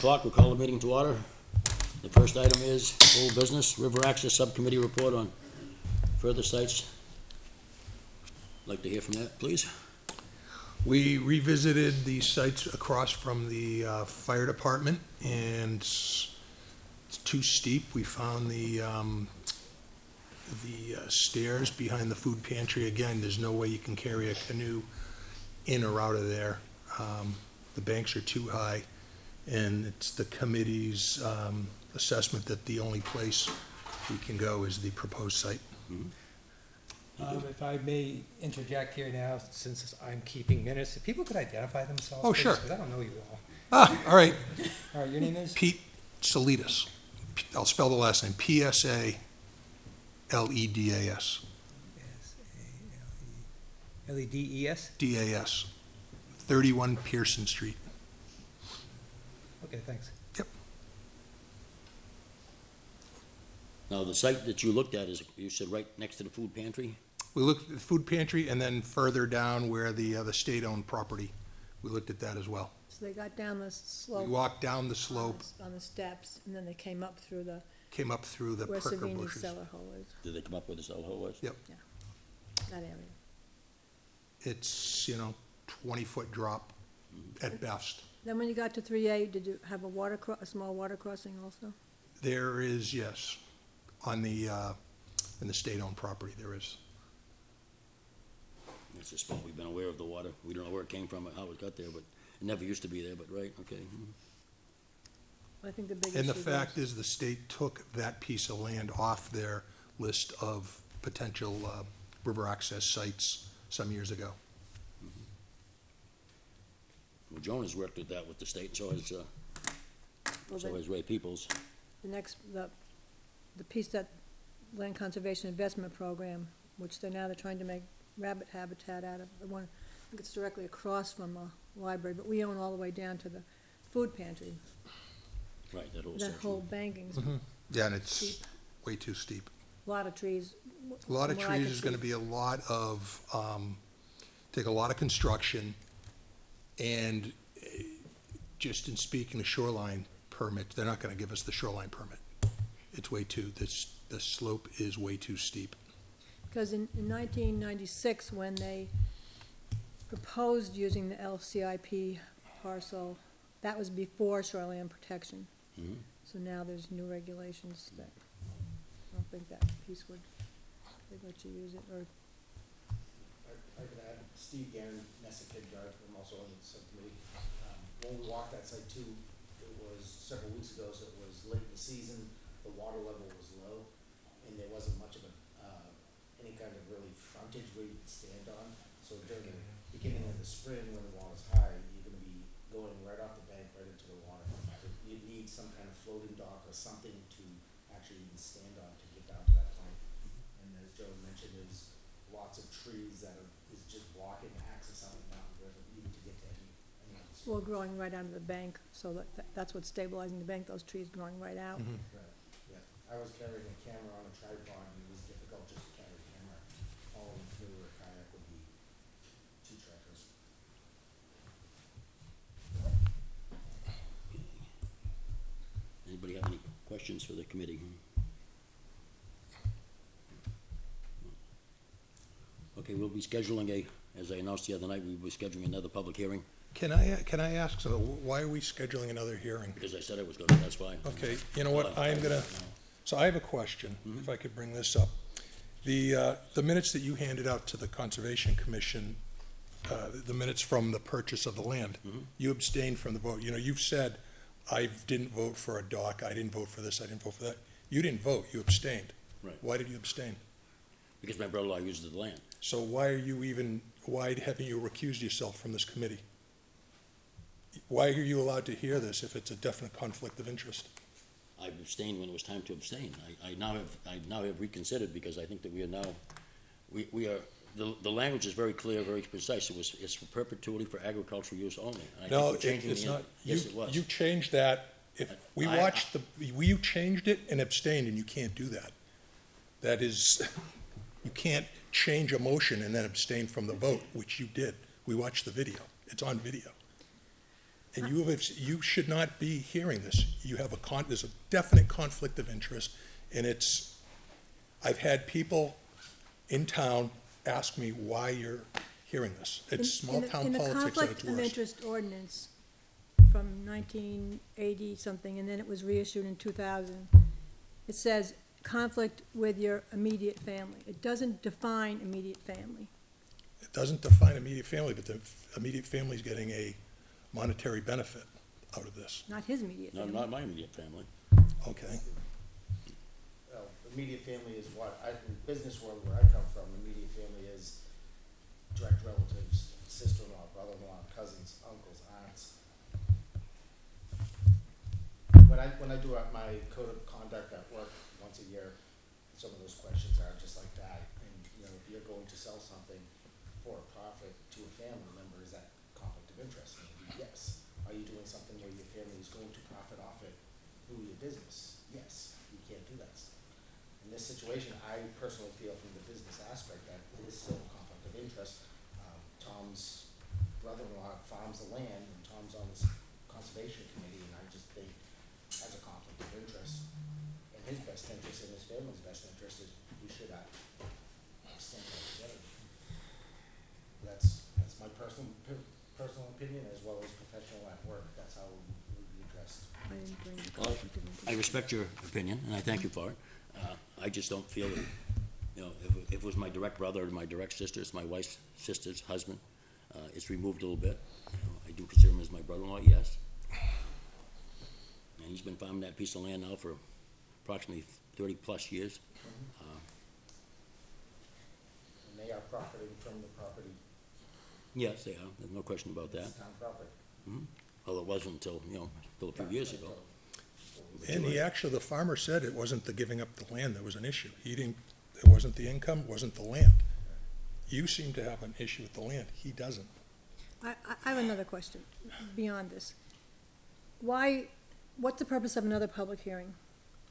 o'clock, we'll call the meeting to order. The first item is old business, River Access Subcommittee report on further sites. Like to hear from that, please. We revisited the sites across from the fire department, and it's too steep. We found the stairs behind the food pantry. Again, there's no way you can carry a canoe in or out of there. The banks are too high, and it's the committee's assessment that the only place we can go is the proposed site. Mm-hmm. If I may interject here now, since I'm keeping minutes, if people could identify themselves. Oh, please, sure. because I don't know you all. All right. All right, your name is? Pete Salidas. I'll spell the last name. P-S-A-L-E-D-A-S. L-E-D-E-S? D-A-S. 31 Pearson Street. Okay, thanks. Yep. Now, the site that you looked at is, you said, right next to the food pantry? We looked at the food pantry, and then further down where the state-owned property, we looked at that as well. So they got down the slope. We walked down the slope, On the steps, and then they came up through the, came up through the where pricker Savini's bushes. cellar hole is, Did they come up with the cell hole was? Yep. that area. It's, 20-foot drop at best. Then when you got to 3A, did you have a small water crossing also? There is, yes, on the, in the state-owned property, there is. It's a spot we've been aware of the water. We don't know where it came from or how it got there, but it never used to be there, but right, okay. I think the big issue And the was- fact is, the state took that piece of land off their list of potential river access sites some years ago. Well, Joan has worked with that with the state, so has, well, so has Ray Peoples. the piece that Land Conservation Investment Program, which they're trying to make rabbit habitat out of, I think it's directly across from the library, but we own all the way down to the food pantry. Right, that whole That section. whole banking's Yeah, and it's steep, way too steep. a lot of trees. A lot of from what I trees could is gonna see. be a lot of, take a lot of construction, and just in speaking of shoreline permit, they're not gonna give us the shoreline permit. It's way too, the slope is way too steep. Because in 1996, when they proposed using the LCIP parcel, that was before shoreline protection. Mhm. So now there's new regulations that, I don't think that piece would, they'd let you use it, or, I could add, Steve Gannon, Nessa Kid Drive, I'm also on the subcommittee. When we walked that site too, it was several weeks ago, so it was late in the season, the water level was low, and there wasn't much of any kind of really frontage where you could stand on. So during the beginning of the spring, when the water's high, you're gonna be going right off the bank, right into the water. You'd need some kind of floating dock or something to actually even stand on to get down to that point. And as Joe mentioned, there's lots of trees that is just blocking access out of the mountain river, even to get to any of the. well, growing right out of the bank, so that's what's stabilizing the bank, those trees growing right out. Right, yeah. I was carrying a camera on a tripod, and it was difficult just to carry a camera. Hauling through a kayak would be too treacherous. Anybody have any questions for the committee? Okay, we'll be scheduling as I announced the other night, we'll be scheduling another public hearing, Can I ask, so why are we scheduling another hearing? because I said I was gonna, that's why. Okay, you know what, so I have a question, if I could bring this up. The minutes that you handed out to the Conservation Commission, the minutes from the purchase of the land, you abstained from the vote. You've said, I didn't vote for a dock, I didn't vote for this, I didn't vote for that. You didn't vote, you abstained. Right. Why did you abstain? Because my brother-in-law uses the land. So why haven't you recused yourself from this committee? Why are you allowed to hear this if it's a definite conflict of interest? I abstained when it was time to abstain. I now have reconsidered, because I think that we are now, we are, the language is very clear, very precise. It's for perpetuity for agricultural use only. And I think No, we're changing it's not. Yes, it was. You changed that. If we watched you changed it and abstained, and you can't do that. That is, you can't change a motion and then abstain from the vote, which you did. We watched the video. It's on video. And you should not be hearing this. You have there's a definite conflict of interest, and I've had people in town ask me why you're hearing this. It's small-town politics at its In the conflict of worst. interest ordinance from 1980-something, and then it was reissued in 2000, it says conflict with your immediate family. It doesn't define immediate family. It doesn't define immediate family, but the immediate family's getting a monetary benefit out of this. Not his immediate No, family. not my immediate family. Okay. Well, immediate family is what, in the business world where I come from, immediate family is direct relatives, sister-in-law, brother-in-law, cousins, uncles, aunts. When I do my code of conduct at work once a year, some of those questions are just like that. And, you know, if you're going to sell something for a profit to a family member, is that conflict of interest? Maybe yes. Are you doing something where your family is going to profit off it through your business? Yes. You can't do that stuff. In this situation, I personally feel from the business aspect that it is still a conflict of interest. Tom's brother-in-law farms the land, and Tom's on this conservation committee, and I just think as a conflict of interest, in his best interest and his family's best interest, is we should stand up together. That's my personal opinion, as well as professional at work. That's how it would be addressed. I didn't bring the Well, conflict of interest. I respect your opinion, and I thank you for it. I just don't feel that, you know, if it was my direct brother or my direct sister, it's my wife's sister's husband, it's removed a little bit. You know, I do consider him as my brother-in-law, yes. And he's been farming that piece of land now for approximately 30-plus years. And they are profiting from the property. Yes, they are, there's no question about that. It's town property. Well, it wasn't until, you know, until a few years ago. And the farmer said it wasn't the giving up the land that was an issue. It wasn't the income, it wasn't the land. You seem to have an issue with the land, he doesn't. I have another question beyond this. What's the purpose of another public hearing?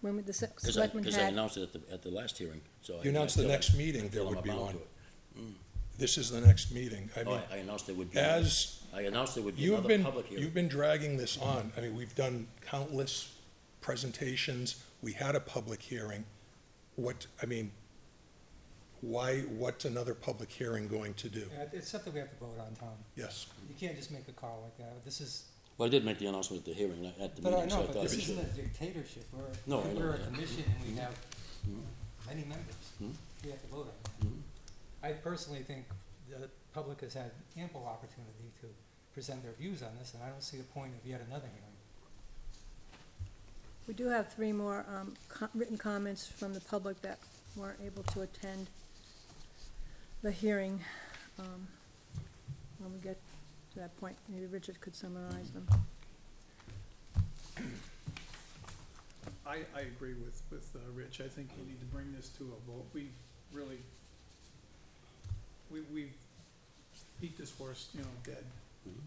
When the selectmen Because I had, announced it at the last hearing, so. You announced the next meeting there would be I'm bound one. to it. This is the next meeting. I Oh, mean, I announced there would be. I announced there would be you've another public hearing. been dragging this on. I mean, we've done countless presentations. We had a public hearing. What's another public hearing going to do? Yeah, it's something we have to vote on, Tom. Yes. You can't just make a call like that. This is, Well, I did make the announcement at the hearing, not at the but I meeting, so know, I but thought. this it isn't should- a dictatorship. No, I know We're a that. commission and we have many members. We have to vote on it. I personally think the public has had ample opportunity to present their views on this, and I don't see the point of yet another hearing. we do have 3 more written comments from the public that weren't able to attend the hearing. When we get to that point, maybe Richard could summarize them. I agree with Rich. I think you need to bring this to a vote. We've beat this horse, dead.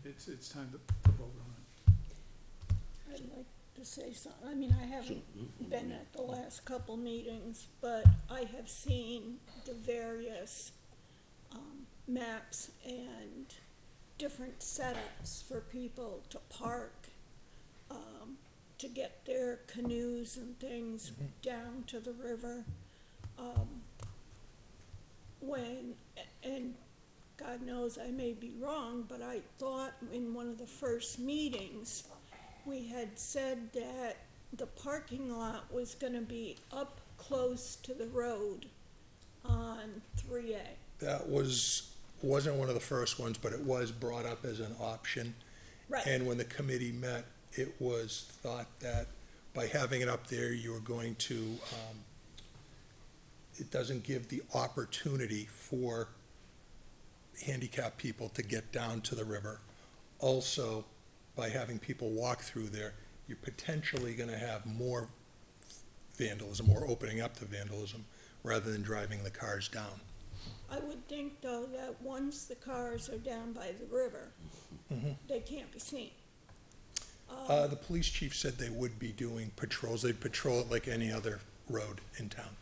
It's time to vote on it. I'd like to say something. I mean, I haven't been at the last couple meetings, but I have seen the various maps and different setups for people to park, to get their canoes and things down to the river. And God knows I may be wrong, but I thought in one of the first meetings, we had said that the parking lot was gonna be up close to the road on 3A. That wasn't one of the first ones, but it was brought up as an option. Right. And when the committee met, it was thought that by having it up there, you were going to, it doesn't give the opportunity for handicapped people to get down to the river. Also, by having people walk through there, you're potentially gonna have more vandalism or opening up to vandalism rather than driving the cars down. I would think, though, that once the cars are down by the river, they can't be seen. The police chief said they would be doing patrols. They'd patrol it like any other road in town.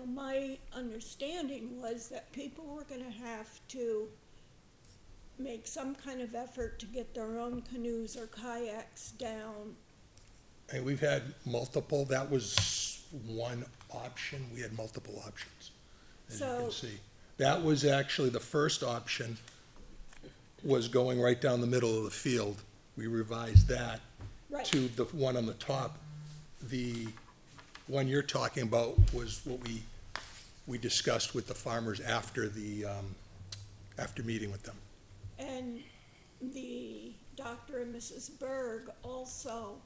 My understanding was that people were gonna have to make some kind of effort to get their own canoes or kayaks down. And we've had multiple, that was one option, we had multiple options, as you can So- see. That was actually, the first option was going right down the middle of the field. We revised that Right, to the one on the top. The one you're talking about was what we discussed with the farmers after after meeting with them. and the Dr. and Mrs. Berg also,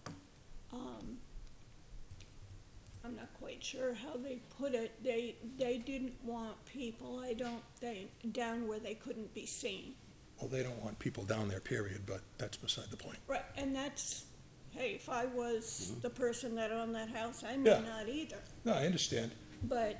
I'm not quite sure how they put it, they didn't want people, I don't think, down where they couldn't be seen. Well, they don't want people down there, period, but that's beside the point. Right, and that's, hey, if I was the person that owned that house, I Yeah. may not either. No, I understand. But,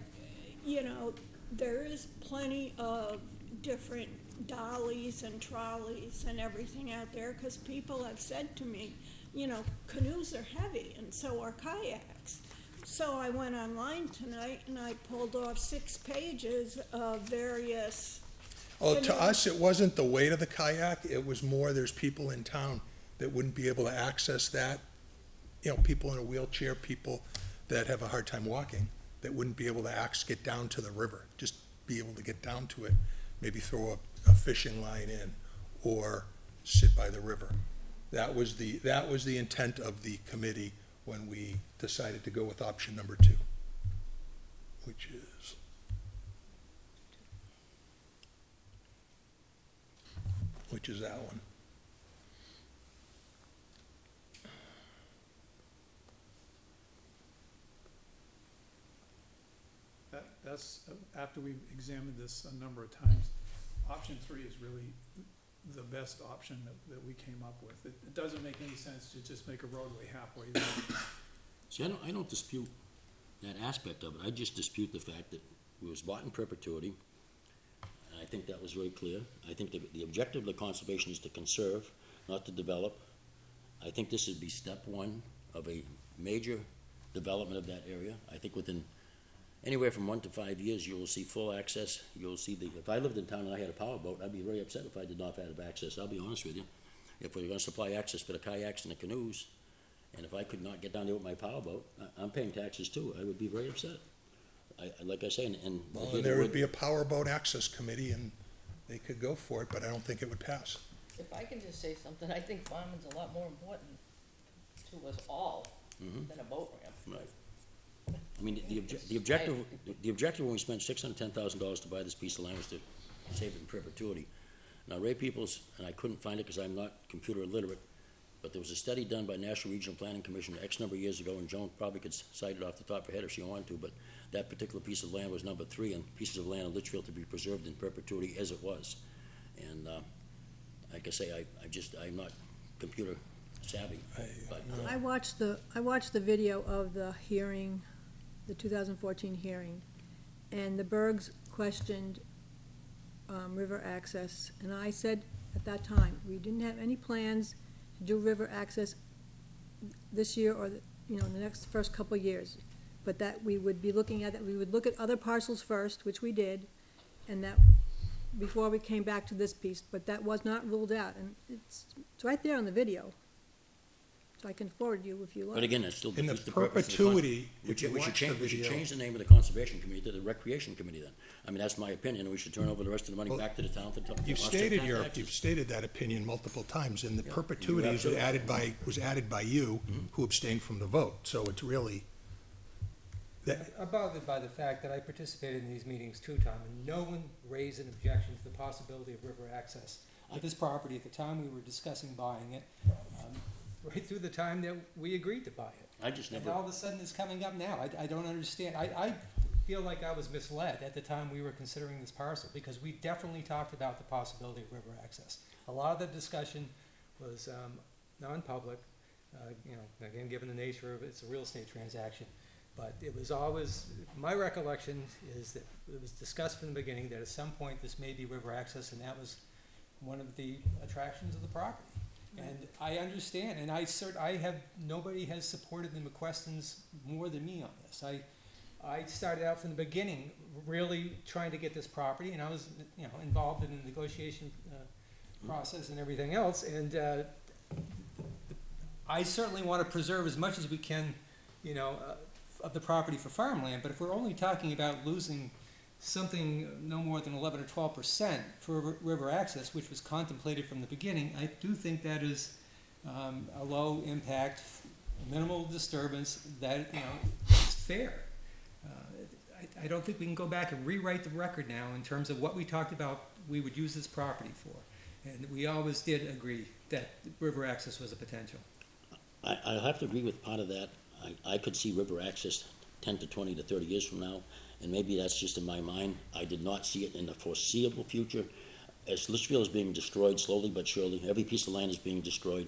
you know, there is plenty of different dollies and trolleys and everything out there, because people have said to me, you know, canoes are heavy and so are kayaks. So I went online tonight and I pulled off 6 pages of various, Oh, You to know- us, it wasn't the weight of the kayak, it was more, there's people in town that wouldn't be able to access that. You know, people in a wheelchair, people that have a hard time walking, that wouldn't be able to get down to the river, just be able to get down to it, maybe throw a fishing line in, or sit by the river. That was the intent of the committee when we decided to go with option number 2, which is that one. That's, after we've examined this a number of times, option 3 is really the best option that we came up with. It doesn't make any sense to just make a roadway halfway there. See, I don't dispute that aspect of it. I just dispute the fact that it was bought in perpetuity. And I think that was very clear. I think the objective of the conservation is to conserve, not to develop. I think this would be step 1 of a major development of that area. I think within anywhere from 1 to 5 years, you will see full access. You'll see if I lived in town and I had a power boat, I'd be very upset if I did not have access. I'll be honest with you. If we're gonna supply access for the kayaks and the canoes, and if I could not get down there with my power boat, I'm paying taxes too. I would be very upset. Like I say, and Well, and there would be a powerboat access committee, and they could go for it, but I don't think it would pass. If I can just say something, I think farming's a lot more important to us all Mhm. than a boat ramp. Right. I mean, the objective when we spent $610,000 to buy this piece of land was to save it in perpetuity. Now, Ray Peoples, and I couldn't find it because I'm not computer illiterate, but there was a study done by National Regional Planning Commission X number of years ago, and Joan probably could cite it off the top of her head if she wanted to, but that particular piece of land was number 3 on pieces of land in Litchfield to be preserved in perpetuity as it was. And, like I say, I'm not computer savvy, but, I watched the video of the hearing, the 2014 hearing, and the Bergs questioned river access, and I said at that time, we didn't have any plans to do river access this year or, in the next first couple of years, but that we would be looking at it, we would look at other parcels first, which we did, and that, before we came back to this piece, but that was not ruled out, and it's right there on the video. So I can forward you if you like. but again, it still In the defeats the purpose of the perpetuity, We if you should watch the change, we should video. change the name of the Conservation Committee to the Recreation Committee then. I mean, that's my opinion, and we should turn over the rest of the money Well, back to the town for. You've stated that opinion multiple times, and the perpetuity was added by you, who abstained from the vote, so it's really, I'm bothered by the fact that I participated in these meetings 2 times, and no one raised an objection to the possibility of river access to this property at the time we were discussing buying it, right through the time that we agreed to buy it. I just And never, all of a sudden it's coming up now. I don't understand. I feel like I was misled at the time we were considering this parcel, because we definitely talked about the possibility of river access. A lot of the discussion was non-public, again, given the nature of it's a real estate transaction. But it was always, my recollection is that it was discussed from the beginning that at some point this may be river access, and that was one of the attractions of the property. And I understand, and nobody has supported the McQuestons more than me on this. I started out from the beginning really trying to get this property, and I was, involved in the negotiation process and everything else, and, I certainly want to preserve as much as we can, you know, of the property for farmland, but if we're only talking about losing something no more than 11 or 12% for river access, which was contemplated from the beginning, I do think that is a low impact, minimal disturbance that, you know, is fair. I don't think we can go back and rewrite the record now in terms of what we talked about we would use this property for. And we always did agree that river access was a potential. I'll have to agree with part of that. I could see river access 10 to 20 to 30 years from now, and maybe that's just in my mind. I did not see it in the foreseeable future. As Litchfield is being destroyed slowly but surely, every piece of land is being destroyed.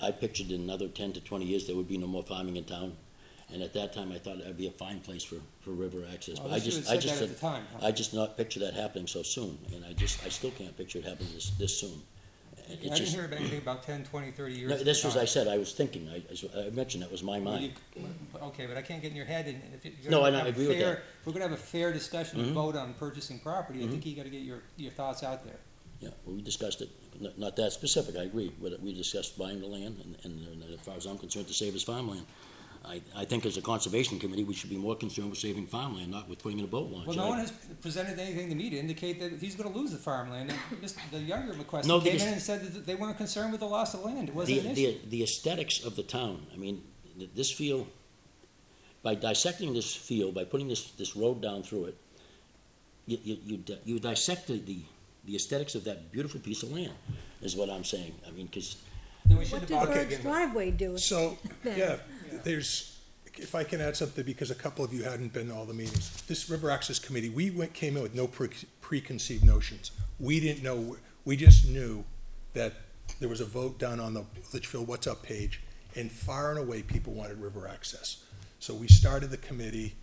I pictured in another 10 to 20 years there would be no more farming in town. And at that time, I thought it would be a fine place for river access. Well, But you had said that at the time, huh? I just not picture that happening so soon, and I still can't picture it happening this soon. I didn't hear anything about 10, 20, 30 years. No, at the this was, time. I said, I was thinking, I mentioned that was my Well, mind. Okay, but I can't get in your head, and if you're No, gonna and I have a agree with fair, that. if we're gonna have a fair discussion and Mhm. vote on purchasing property, I think you gotta get your thoughts out there. Yeah, well, we discussed it, not that specific, I agree, but we discussed buying the land, and as far as I'm concerned, to save as farmland. I think as a conservation committee, we should be more concerned with saving farmland, not with putting in a boat launch. Well, no one has presented anything to me to indicate that he's gonna lose the farmland, and the younger McQuestion No, came in because- and said that they weren't concerned with the loss of land, it wasn't an issue. The aesthetics of the town, I mean, this field, by dissecting this field, by putting this road down through it, you dissect the aesthetics of that beautiful piece of land, is what I'm saying. I mean, because Then we What shouldn't did have bought it to Berg's begin with. driveway do? So, then? yeah, there's, if I can add something, because a couple of you hadn't been to all the meetings. This River Access Committee, came in with no preconceived notions. We didn't know, we just knew that there was a vote done on the Litchfield What's Up page, and far and away, people wanted river access. So we started the committee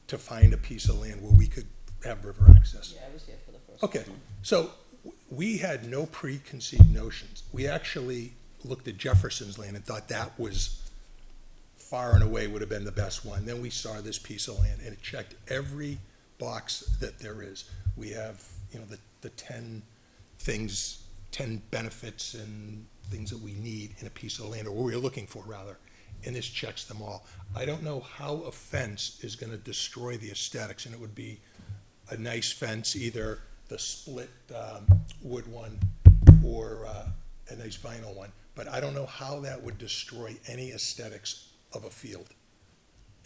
to find a piece of land where we could have river access. Yeah, I was here for the first. Okay, so we had no preconceived notions. We actually looked at Jefferson's land and thought that was far and away would have been the best one. Then we saw this piece of land and it checked every box that there is. We have, you know, the 10 things, 10 benefits and things that we need in a piece of land, or we're looking for rather, and this checks them all. I don't know how a fence is gonna destroy the aesthetics, and it would be a nice fence, either the split wood one or a nice vinyl one, but I don't know how that would destroy any aesthetics of a field.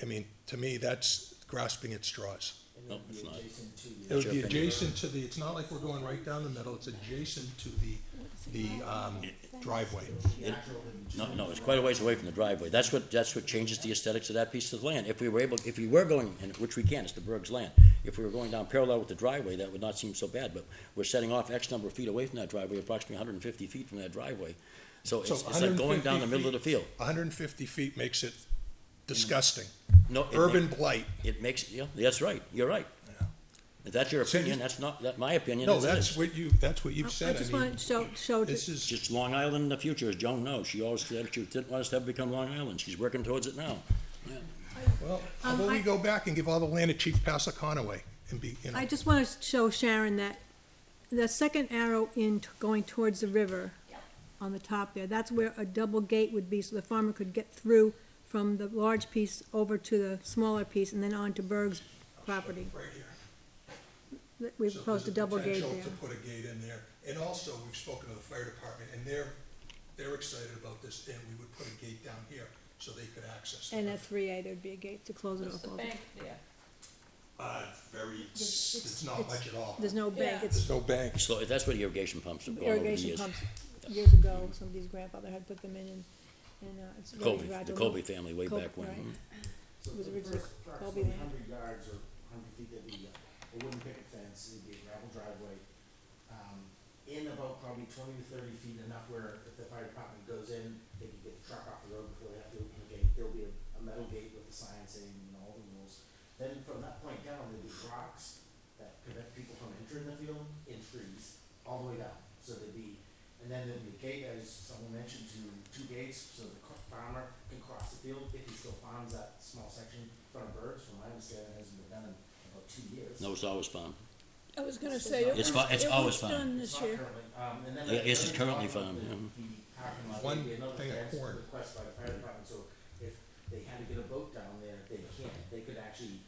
I mean, to me, that's grasping at straws. And No, it would it's be not. adjacent to It the. would your be opinion? adjacent to the, it's not like we're going right down the middle, it's adjacent to the driveway. No, it's quite a ways away from the driveway. That's what changes the aesthetics of that piece of land. If we were going, and which we can, it's the Berg's land. If we were going down parallel with the driveway, that would not seem so bad, but we're setting off X number of feet away from that driveway, approximately 150 feet from that driveway. So So it's like going down the 150 middle of the field. 150 feet makes it disgusting. No, Urban blight. It makes, yeah, that's right, you're right. Yeah. If that's your opinion, that's not, my opinion No, is it that's is. what you've I said. just mean, want to show, this is, Just Long Island in the future, as Joan knows. She always said she didn't want us to ever become Long Island. She's working towards it now. well, how about we go back and give all the land to Chief Passaconaway and be, you know. I just want to show Sharon that the second arrow going towards the river on the top there, that's where a double gate would be, so the farmer could get through from the large piece over to the smaller piece and then on to Berg's property. Right here. We So proposed a there's double gate potential there. to put a gate in there, and also, we've spoken to the fire department, and they're excited about this, and we would put a gate down here, so they could access it. And at 3A, there'd be a gate to close it What's off. the also. bank there? It's not much at all. There's no bank, Yeah. it's There's no bank. So that's where the irrigation pumps have gone over the irrigation years. pumps. Years ago, somebody's grandfather had put them in and it's very Colby, gradual. the Colby family way Colby, back when. right. Mhm. So It was the originally first Colby approximately land. 100 yards or 100 feet, there'd be a wooden picket fence, there'd be a gravel driveway. In about probably 20 to 30 feet, enough where if the fire department goes in, they can get the truck off the road before they have to open the gate. There'll be a metal gate with a sign saying, you know, all the rules. Then from that point down, there'd be rocks that prevent people from entering the field in trees, all the way down. So there'd be, and then there'd be a gate, as someone mentioned, to 2 gates, so the farmer can cross the field if he still farms that small section in front of Berg's. From my understanding, it hasn't been done in about 2 years. No, it's always farmed. I was gonna say, it It's was, fi- it's it always was fine. done It's this not year. currently, and then. Yeah, yes, it's the currently problem found, with yeah. The parking lot, One there'd be another thing of fence corn. request by the fire department, so if they had to get a boat down there, they can't, they could actually,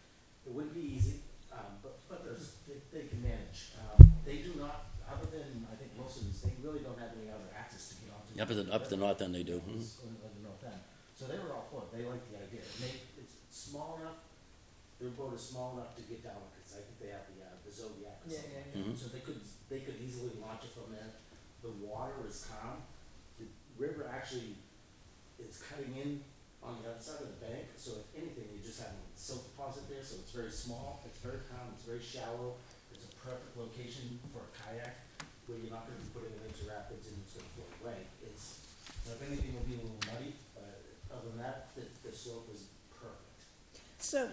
it wouldn't be easy, but they can manage. They do not, other than, I think, Wilson's, they really don't have any other access to get onto. Up the north end they do. On the north end. So they were all for it, they liked the idea. It's small enough, their boat is small enough to get down, because I think they have the Zodiac or Yeah, something like yeah, that. yeah. So they could easily launch it from there. The water is calm. The river actually is cutting in on the other side of the bank, so if anything, you just have a silt deposit there, so it's very small, it's very calm, it's very shallow. It's a perfect location for a kayak, where you're not gonna be putting it into rapids and it's gonna float away. If anything, it'll be a little muddy, but other than that, the slope is perfect. So,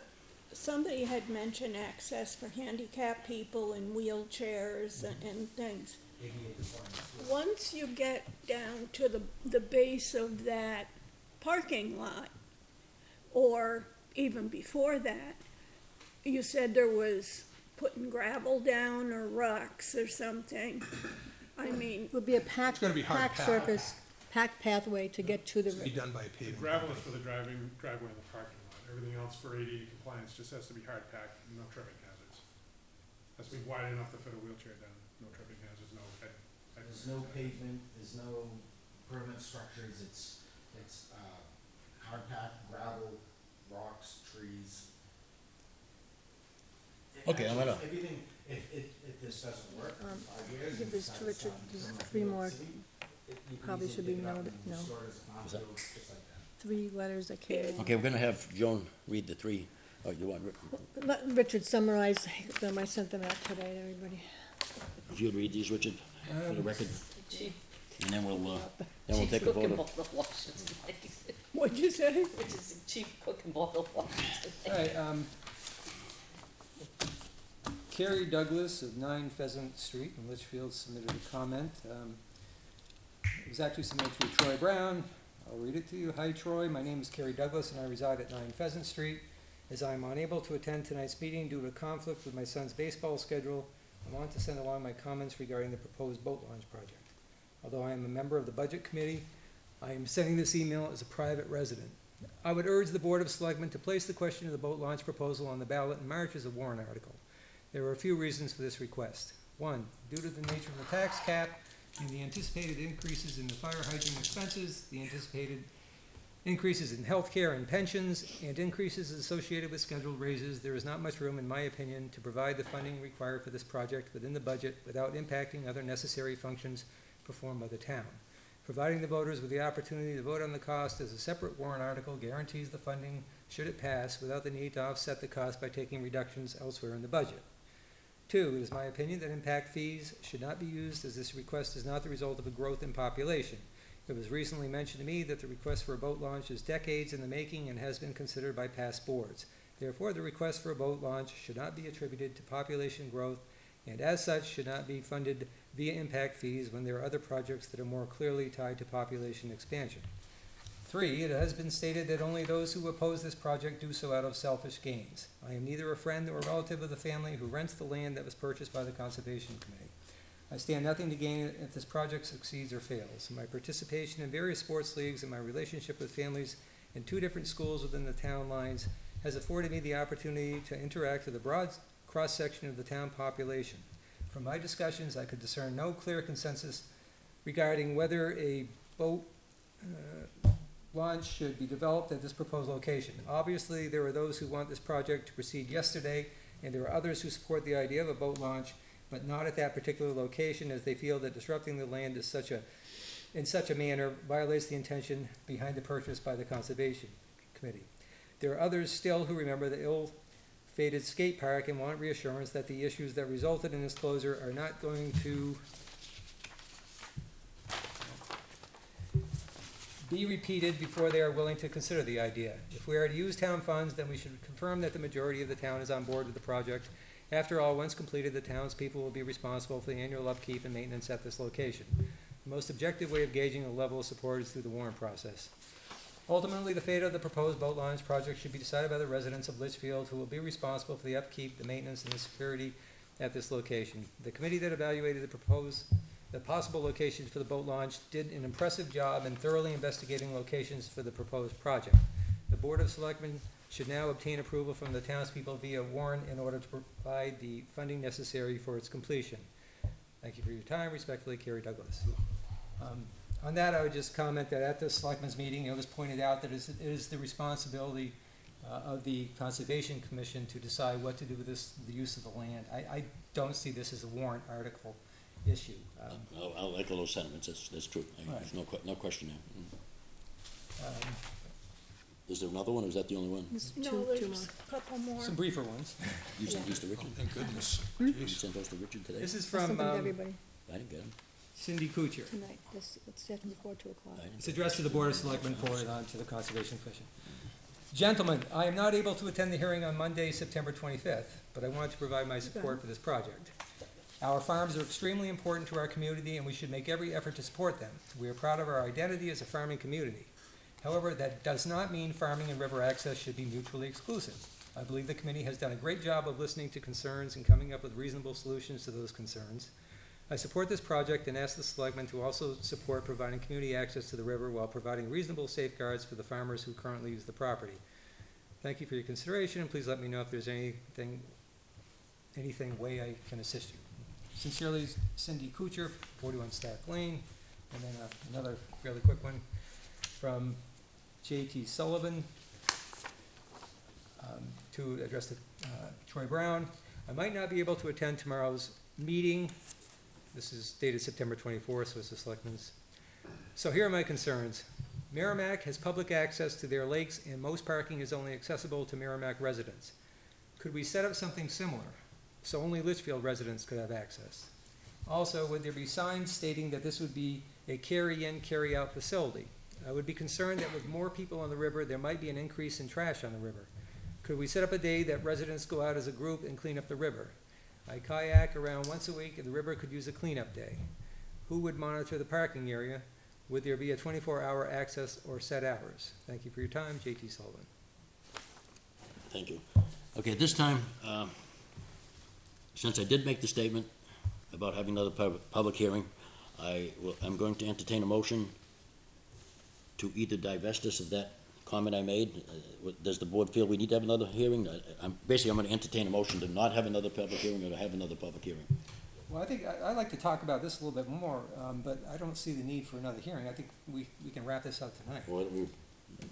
somebody had mentioned access for handicapped people and wheelchairs and things. ADA compliance. Once you get down to the base of that parking lot, or even before that, you said there was putting gravel down or rocks or something. I mean, It would be a packed, gonna be hard packed path. surface, packed pathway to get to the Be river. done by a The paving. gravel is for the driveway in the parking lot. Everything else for ADA compliance just has to be hard packed, no tripping hazards. Has to be wide enough to fit a wheelchair down, no tripping hazards, no head. There's no pavement, there's no permanent structures, it's hard packed, gravel, rocks, trees. Okay, I'm gonna- Everything, if this doesn't work in 5 years. give and this to decide it's Richard. time to There's become a 3 more. city, you can Probably easily should be pick it up noted, and no. store it as a farm Is that- field, just like that. 3 letters that came in. Okay, we're gonna have Joan read the three. Oh, you want, Let Richard summarize them. I sent them out today to everybody. if you'd read these, Richard, for the record, Chief, and then we'll chief take a cook vote. and of- bottle washes, what'd you say? which is chief cook and bottle washes. All right, Kerry Douglas of 9 Pheasant Street in Litchfield submitted a comment. It was actually submitted through Troy Brown. I'll read it to you. Hi Troy, my name is Kerry Douglas and I reside at 9 Pheasant Street. As I am unable to attend tonight's meeting due to conflict with my son's baseball schedule, I want to send along my comments regarding the proposed boat launch project. Although I am a member of the Budget Committee, I am sending this email as a private resident. I would urge the Board of Selectmen to place the question of the boat launch proposal on the ballot in March as a warrant article. There are a few reasons for this request. One, due to the nature of the tax cap and the anticipated increases in the fire hydrant expenses, the anticipated increases in healthcare and pensions, and increases associated with scheduled raises, there is not much room, in my opinion, to provide the funding required for this project within the budget without impacting other necessary functions performed by the town. Providing the voters with the opportunity to vote on the cost as a separate warrant article guarantees the funding, should it pass, without the need to offset the cost by taking reductions elsewhere in the budget. Two, it is my opinion that impact fees should not be used, as this request is not the result of a growth in population. It was recently mentioned to me that the request for a boat launch is decades in the making and has been considered by past boards. Therefore, the request for a boat launch should not be attributed to population growth, and as such should not be funded via impact fees when there are other projects that are more clearly tied to population expansion. Three, it has been stated that only those who oppose this project do so out of selfish gains. I am neither a friend or a relative of the family who rents the land that was purchased by the Conservation Committee. I stand nothing to gain if this project succeeds or fails. My participation in various sports leagues and my relationship with families in 2 different schools within the town lines has afforded me the opportunity to interact with a broad cross-section of the town population. From my discussions, I could discern no clear consensus regarding whether a boat launch should be developed at this proposed location. Obviously, there are those who want this project to proceed yesterday, and there are others who support the idea of a boat launch, but not at that particular location, as they feel that disrupting the land is in such a manner violates the intention behind the purchase by the Conservation Committee. There are others still who remember the ill-fated skate park and want reassurance that the issues that resulted in its closure are not going to be repeated before they are willing to consider the idea. If we are to use town funds, then we should confirm that the majority of the town is on board with the project. After all, once completed, the townspeople will be responsible for the annual upkeep and maintenance at this location. The most objective way of gauging the level of support is through the warrant process. Ultimately, the fate of the proposed boat launch project should be decided by the residents of Litchfield, who will be responsible for the upkeep, the maintenance, and the security at this location. The committee that evaluated the possible locations for the boat launch did an impressive job in thoroughly investigating locations for the proposed project. The Board of Selectmen should now obtain approval from the townspeople via warrant in order to provide the funding necessary for its completion. Thank you for your time. Respectfully, Kerry Douglas. On that, I would just comment that at the Selectmen's meeting, it was pointed out that it is the responsibility of the Conservation Commission to decide what to do with the use of the land. I don't see this as a warrant article issue. I'll echo those sentiments, that's true. Right. There's no question there. Um, Is there another one, or is that the only one? There's No, two there's more. a couple more. Some briefer ones. You sent these to Richard? Thank goodness. You Jeez. sent those to Richard today? This is I from sent them to everybody I didn't get them. Cindy Kuchar. tonight, it's set before 2 o'clock. I didn't It's get addressed to the Board of Selectmen, forwarded on to the Conservation Commission. Gentlemen, I am not able to attend the hearing on Monday, September 25th, but I wanted to provide my support for this project. Our farms are extremely important to our community, and we should make every effort to support them. We are proud of our identity as a farming community. However, that does not mean farming and river access should be mutually exclusive. I believe the committee has done a great job of listening to concerns and coming up with reasonable solutions to those concerns. I support this project and ask the selectmen to also support providing community access to the river while providing reasonable safeguards for the farmers who currently use the property. Thank you for your consideration, and please let me know if there's anything way I can assist you. Sincerely, Cindy Kuchar, 41 Stark Lane. And then another really quick one from J.T. Sullivan to address to Troy Brown. I might not be able to attend tomorrow's meeting. This is dated September 24th, so it's the selectmen's. So here are my concerns. Merrimack has public access to their lakes, and most parking is only accessible to Merrimack residents. Could we set up something similar, so only Litchfield residents could have access? Also, would there be signs stating that this would be a carry-in, carry-out facility? I would be concerned that with more people on the river, there might be an increase in trash on the river. Could we set up a day that residents go out as a group and clean up the river? I kayak around once a week, and the river could use a cleanup day. Who would monitor the parking area? Would there be a 24-hour access or set hours? Thank you for your time, J.T. Sullivan. Thank you. Okay, at this time, since I did make the statement about having another public hearing, I'm going to entertain a motion to either divest us of that comment I made. Does the board feel we need to have another hearing? I'm going to entertain a motion to not have another public hearing or to have another public hearing. Well, I think I'd like to talk about this a little bit more, but I don't see the need for another hearing. I think we can wrap this up tonight. Well, we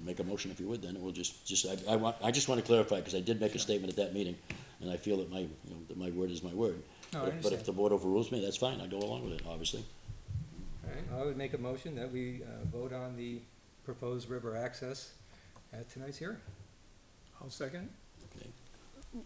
make a motion if you would, then we'll I just want to clarify, because I did make a statement at that meeting, and I feel that that my word is my word. No, I But if understand. the board overrules me, that's fine, I'll go along with it, obviously. All right, I would make a motion that we vote on the proposed river access at tonight's hearing. I'll second.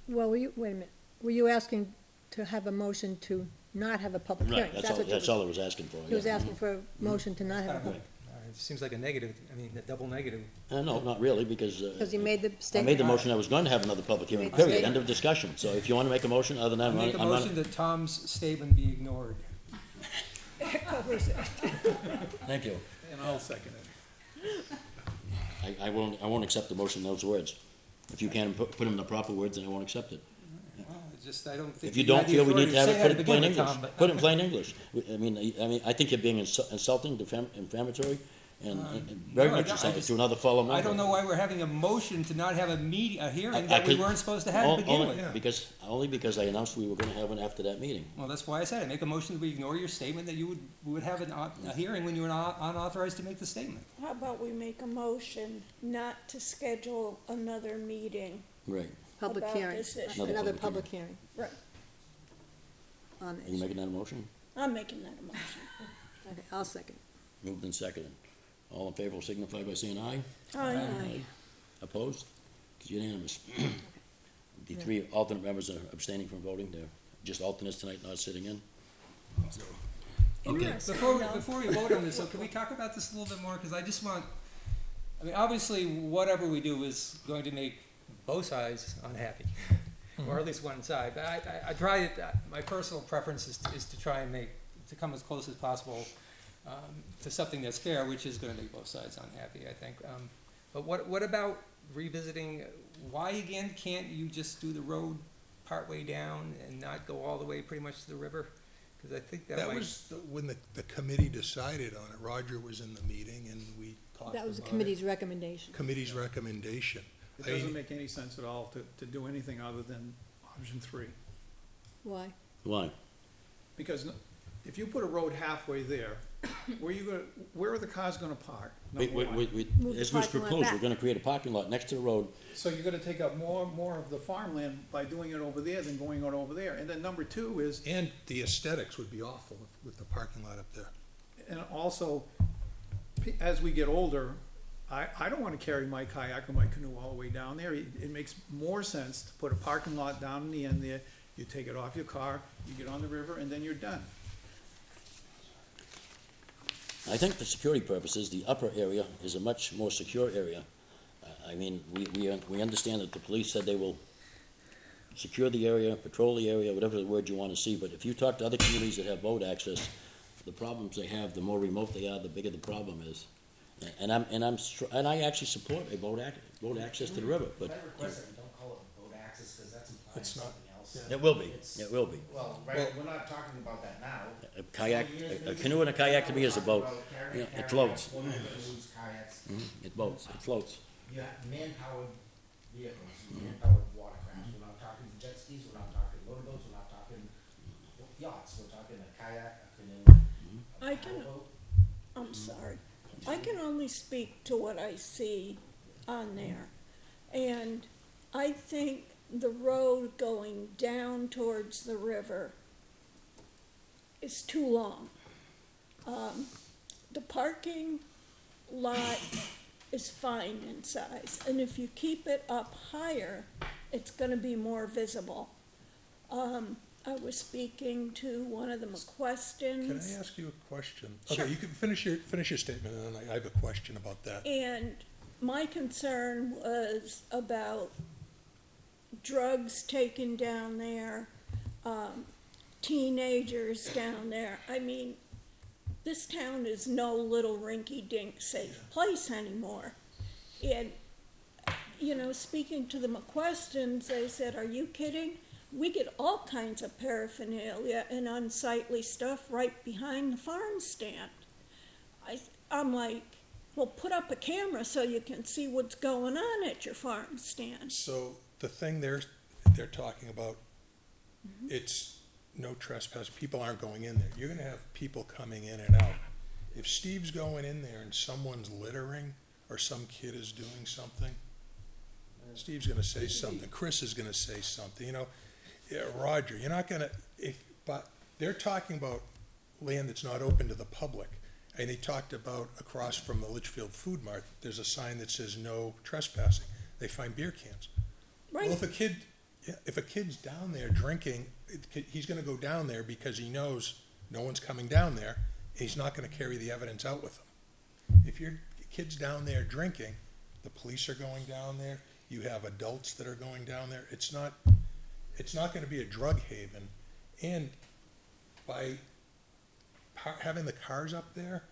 Well, wait a minute, were you asking to have a motion to not have a public hearing? Right, that's all I was asking for. He was yeah. asking for a motion to not have a Kind of public, It seems like a negative, a double negative. No, not really, because. because he made the I made statement. the motion I was going to have another public hearing, Made the period, statement. end of discussion. So if you want to make a motion, other than that, I make a I'm not. motion that Tom's statement be ignored. Thank you. And I'll second it. I won't accept the motion in those words. If you can't put them in the proper words, then I won't accept it. Well, I don't think. If you don't feel we need to have it, put it in plain English. Tom, but- Put it in plain English. I mean, I think you're being insulting, inflammatory, and very No, much I insulting just- to another fellow member. I don't know why we're having a motion to not have a hearing I that we could- weren't supposed to have to begin Only with. only because I announced we were gonna have one after that meeting. Well, that's why I said I make a motion that we ignore your statement that you would have a hearing when you were unauthorized to make the statement. How about we make a motion not to schedule another meeting? Right. Public about hearing, this issue. another public hearing Right, on Are you this. making that a motion? I'm making that a motion. Okay, I'll second. Moved and seconded. All in favor will signify by saying aye. Aye. Opposed? It's unanimous. The three alternate members are abstaining from voting. They're just alternates tonight, not sitting in. Okay. Interesting, Before though. we vote on this, so can we talk about this a little bit more? Because I just want, obviously, whatever we do is going to make both sides unhappy, or at least one side. But I try, my personal preference is to try and to come as close as possible to something that's fair, which is going to make both sides unhappy, I think. But what about revisiting, why again can't you just do the road partway down and not go all the way pretty much to the river? Because I think that That might. was when the committee decided on it. Roger was in the meeting and we talked about it. That was the committee's recommendation. Committee's recommendation. It doesn't make any sense at all to do anything other than option 3. Why? Why? Because if you put a road halfway there, where are the cars gonna park? Number one. Move the As was parking lot proposed, we're back. gonna create a parking lot next to the road. So you're gonna take up more of the farmland by doing it over there than going out over there. And then number 2 is, And the aesthetics would be awful with the parking lot up there. and also, as we get older, I don't wanna carry my kayak or my canoe all the way down there. It makes more sense to put a parking lot down in the end there. You take it off your car, you get on the river, and then you're done. I think for security purposes, the upper area is a much more secure area. I mean, we understand that the police said they will secure the area, patrol the area, whatever the word you want to see, but if you talk to other communities that have boat access, the problems they have, the more remote they are, the bigger the problem is. And I actually support a boat access to the river, but If I request that we don't call it boat access, because that's implying It's not. something else. Yeah. it will be, It's- it will be. Well, right, we're not talking about that now. A kayak, a canoe and a kayak to me is a boat. Yeah, it floats. Canoes, kayaks, It boats, it floats. you have man-powered vehicles, man-powered watercrafts, we're not talking jet skis, we're not talking motorboats, we're not talking yachts, we're talking a kayak, a canoe, I a can- powerboat. I'm sorry. I can only speak to what I see on there. And I think the road going down towards the river is too long. The parking lot is fine in size, and if you keep it up higher, it's gonna be more visible. I was speaking to one of the McQuestons. Can I ask you a question? Sure. Okay, you can finish your statement, and then I have a question about that. And my concern was about drugs taken down there, teenagers down there. I mean, this town is no little rinky-dink safe place anymore. And, you know, speaking to the McQuestons, they said, "Are you kidding? We get all kinds of paraphernalia and unsightly stuff right behind the farm stand." I'm like, well, put up a camera so you can see what's going on at your farm stand. So the thing they're talking about, it's no trespass. People aren't going in there. You're gonna have people coming in and out. If Steve's going in there and someone's littering or some kid is doing something, Steve's gonna say something. Chris is gonna say something. You know, yeah, Roger, you're not gonna. But they're talking about land that's not open to the public. And he talked about across from the Litchfield Food Mart, there's a sign that says no trespassing. They find beer cans. Right. Well, if a kid's down there drinking, he's gonna go down there because he knows no one's coming down there, and he's not gonna carry the evidence out with him. If your kid's down there drinking, the police are going down there, you have adults that are going down there, it's not gonna be a drug haven. And by having the cars up there,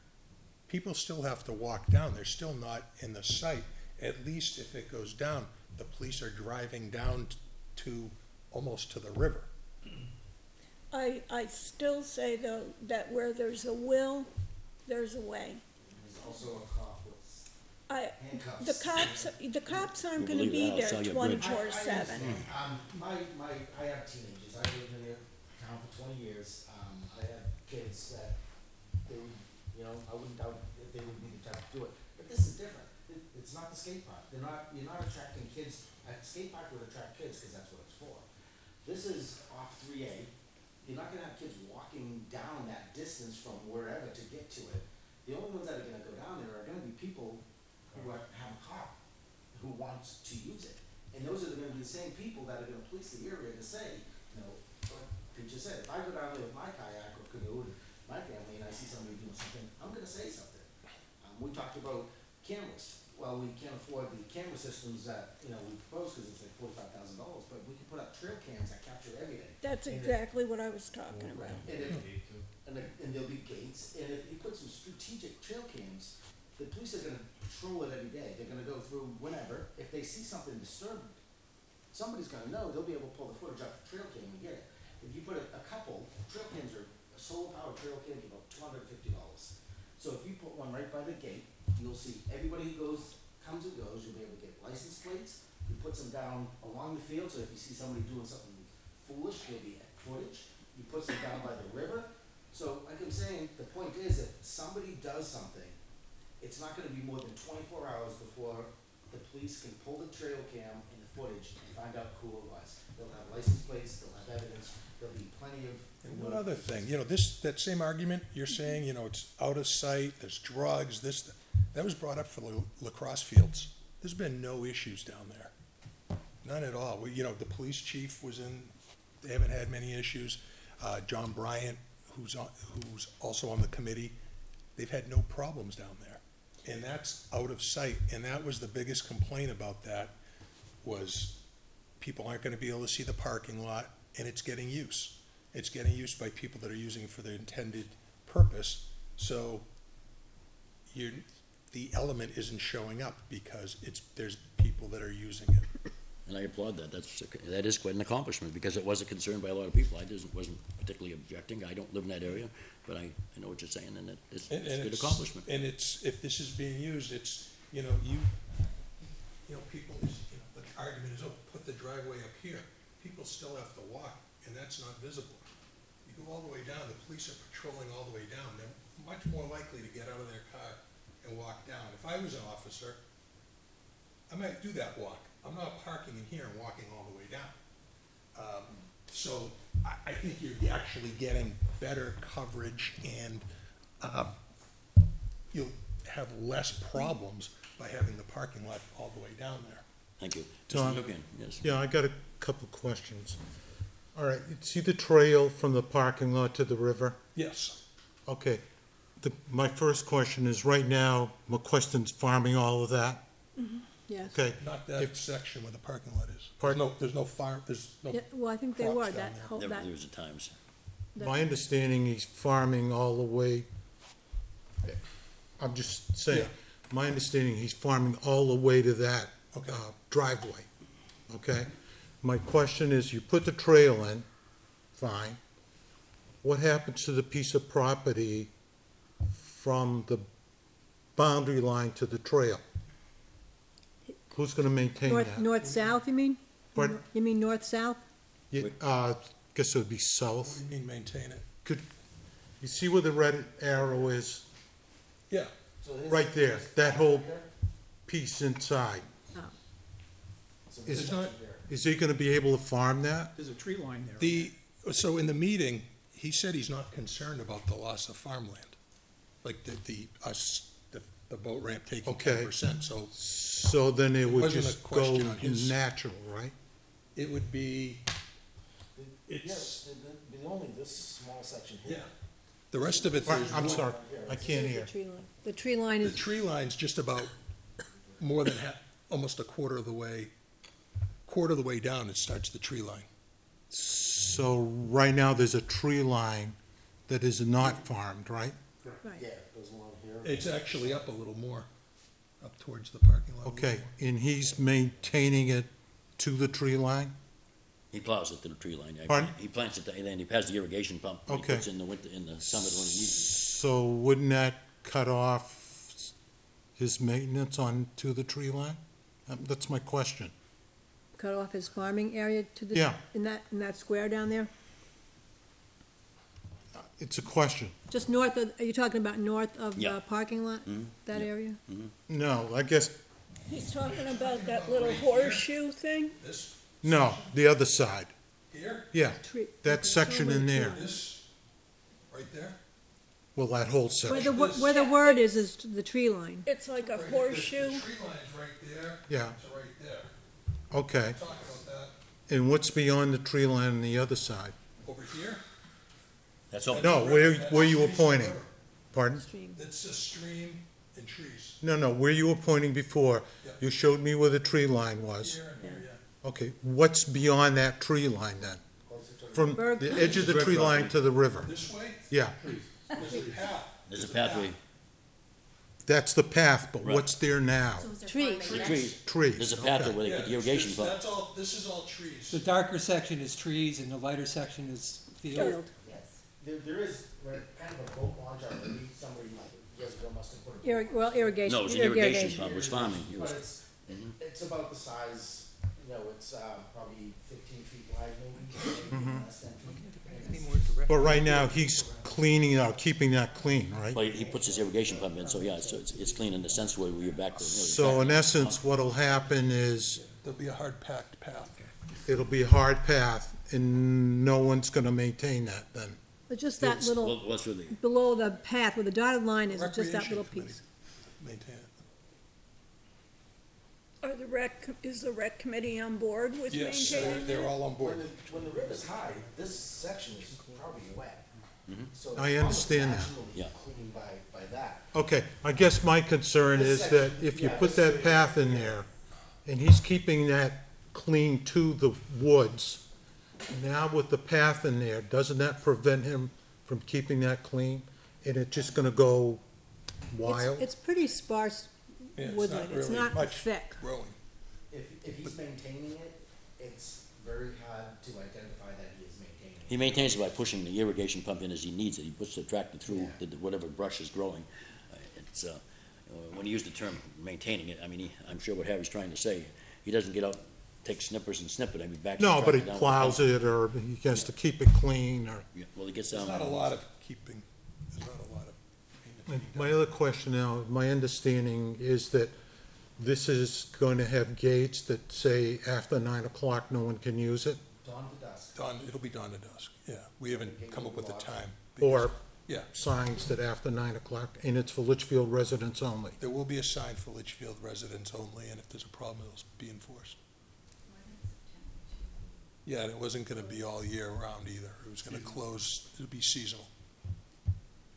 people still have to walk down, they're still not in the sight. At least if it goes down, the police are driving down to, almost to the river. I still say though, that where there's a will, there's a way. There's also a cop with handcuffs. The cops aren't You gonna believe be that? I'll there sell you a bridge. 24/7. I have teenagers, I lived in the town for 20 years, I have kids that, they would, you know, I wouldn't doubt that they would be the type to do it, but this is different, it's not the skate park, you're not attracting kids, a skate park would attract kids, cause that's what it's for. This is off 3A, you're not gonna have kids walking down that distance from wherever to get to it. The only ones that are gonna go down there are gonna be people who have a car, who wants to use it. And those are gonna be the same people that are gonna police the area to say, you know, like Pete just said, if I go down there with my kayak or canoe and my family and I see somebody doing something, I'm gonna say something. We talked about cameras. Well, we can't afford the camera systems that, you know, we propose because it's like $45,000, but we can put up trail cams that capture everything. That's exactly what I was talking about. And there'll be gates, and if you put some strategic trail cams, the police are gonna patrol it every day, they're gonna go through whenever, if they see something disturbing somebody's gonna know, they'll be able to pull the footage off the trail cam and get it. If you put a couple, trail cams are, a solar powered trail cam is about $250. So if you put one right by the gate, you'll see everybody who comes and goes, you'll be able to get license plates. You put them down along the field, so if you see somebody doing something foolish, there'll be footage. You put them down by the river. So like I'm saying, the point is, if somebody does something, it's not gonna be more than 24 hours before the police can pull the trail cam and the footage and find out who it was. They'll have license plates, they'll have evidence, there'll be plenty of. And one other thing, that same argument you're saying, it's out of sight, there's drugs, that was brought up for Lacrosse Fields. There's been no issues down there. None at all. The police chief was in, they haven't had many issues. John Bryant, who's also on the committee, they've had no problems down there. And that's out of sight, and that was the biggest complaint about that, was people aren't gonna be able to see the parking lot, and it's getting use. It's getting used by people that are using it for their intended purpose, so the element isn't showing up because there's people that are using it. And I applaud that. That is quite an accomplishment, because it was a concern by a lot of people. I wasn't particularly objecting. I don't live in that area, but I know what you're saying, and it's a good accomplishment. And if this is being used, people, the argument is, put the driveway up here. People still have to walk, and that's not visible. You go all the way down, the police are patrolling all the way down. They're much more likely to get out of their car and walk down. If I was an officer, I might do that walk. I'm not parking in here and walking all the way down. So I think you're actually getting better coverage, and you'll have less problems by having the parking lot all the way down there. Thank you. Tom? Mr. Lucan, yes. Yeah, I got a couple of questions. All right, you see the trail from the parking lot to the river? Yes. Okay. My first question is, right now, McQuestion's farming all of that? Yes. Okay. Not that If- section where the parking lot is. Pardon? There's no farm, there's no. Yeah, well, I think they crops were, down that there. whole, There that, was at times. My understanding, he's farming all the way, I'm just saying, Yeah. my understanding, he's farming all the way to that Okay. driveway, okay? My question is, you put the trail in, fine. What happens to the piece of property from the boundary line to the trail? Who's gonna maintain that? north-south, you mean? Pardon? You mean north-south? Yeah, guess it would be What south. do you mean maintain it? You see where the red arrow is? Yeah. So his- Right there, that whole Right there? piece inside. So Is- this section here. Is he gonna be able to farm that? There's a tree line there. So in the meeting, he said he's not concerned about the loss of farmland. Like the boat ramp taking Okay. 10%, so So then it would wasn't a just go question on his- natural, right? it would be, Yes, the only this small section here. yeah. The rest of it, there's I'm no- sorry, I can't hear. The tree line The is, tree line's just about more than almost a quarter of the way down, it starts the tree line. So right now, there's a tree line that is not farmed, right? right. Yeah, it goes along here. It's actually up a little more, up towards the parking lot. a little Okay, more. and he's maintaining it to the tree line? He plows it to the tree line. Pardon? He plants it, and then he has the irrigation pump. He Okay. puts in the winter, in the summer when he needs So wouldn't that cut off his maintenance on to the tree line? That's my question. Cut off his farming area to the. Yeah. In that square down there? It's a question. Just north of, are you talking about north of Yeah. the parking lot, that Yeah. area? No, I guess, He's talking about that little horseshoe thing? This no, the other side. here, Yeah, Tree- that section in there. this, right there. Well, that whole Where section. where the word is the tree line. It's like a Right, the horseshoe. tree line's right there. Yeah. It's right there. Okay, Talk about that and what's beyond the tree line on the other side? over here. That's all. No, where you were pointing. Pardon? Stream. It's a stream and trees. No, where you were pointing before, Yeah. you showed me where the tree line was. Here and here, yeah. Okay, what's beyond that tree line then? From the edge of the tree line to the river? This way, Yeah, there's a path. There's a pathway. That's the path, but Right. what's there now? Trees. The trees. Trees. There's a path okay. where they put the irrigation pump. That's all, this is all trees. The darker section is trees and the lighter section is field. Field. Yes. There is kind of a boat launch already, somebody years ago must have put it. Well, irrigation. No, it was an irrigation pump, it was farming. It But was- it's about the size, you know, it's, probably 15 feet wide maybe, less than 10 feet. But right now, he's cleaning out, keeping that clean, right? But he puts his irrigation pump in, so yeah, so it's clean in the sense where we're back to. So in essence, what'll happen is, There'll be a hard packed path. it'll be a hard path, and no one's gonna maintain that then. But just that little, Well, what's really, below the path where the dotted line is, just that Recreation little committee. piece. Maintain it. Is the rec committee on board with Yes, maintaining they're it? all on board. When the river's high, this section is probably wet. So I understand that. it's probably Yeah. clean by that. Okay, I guess my concern is that if you put that path in there, and he's keeping that clean to the woods, now with the path in there, doesn't that prevent him from keeping that clean? And it's just gonna go wild? It's pretty sparse Yeah, it's not woodland, it's really not much thick. growing. If he's maintaining it, it's very hard to identify that he is maintaining it. he maintains it by pushing the irrigation pump in as he needs it. He puts the tractor through Yeah. whatever brush is growing. It's, when you use the term maintaining it, I mean, I'm sure what Harry's trying to say, he doesn't get out, take snippers and snip it, I mean, back. No, but he plows it, or he has to keep it clean, or... Yeah, well, he gets There's down. not a lot of keeping, there's not a lot of. My other question now, my understanding is that this is going to have gates that say after 9 o'clock, no one can use it? Dawn to dusk. It'll be dawn to dusk, yeah. We haven't come up with a time. Or Yeah, signs that after 9 o'clock, and it's for Litchfield residents only? there will be a sign for Litchfield residents only, and if there's a problem, it'll be enforced. Yeah, and it wasn't gonna be all year round either. It was gonna close, it'll be seasonal.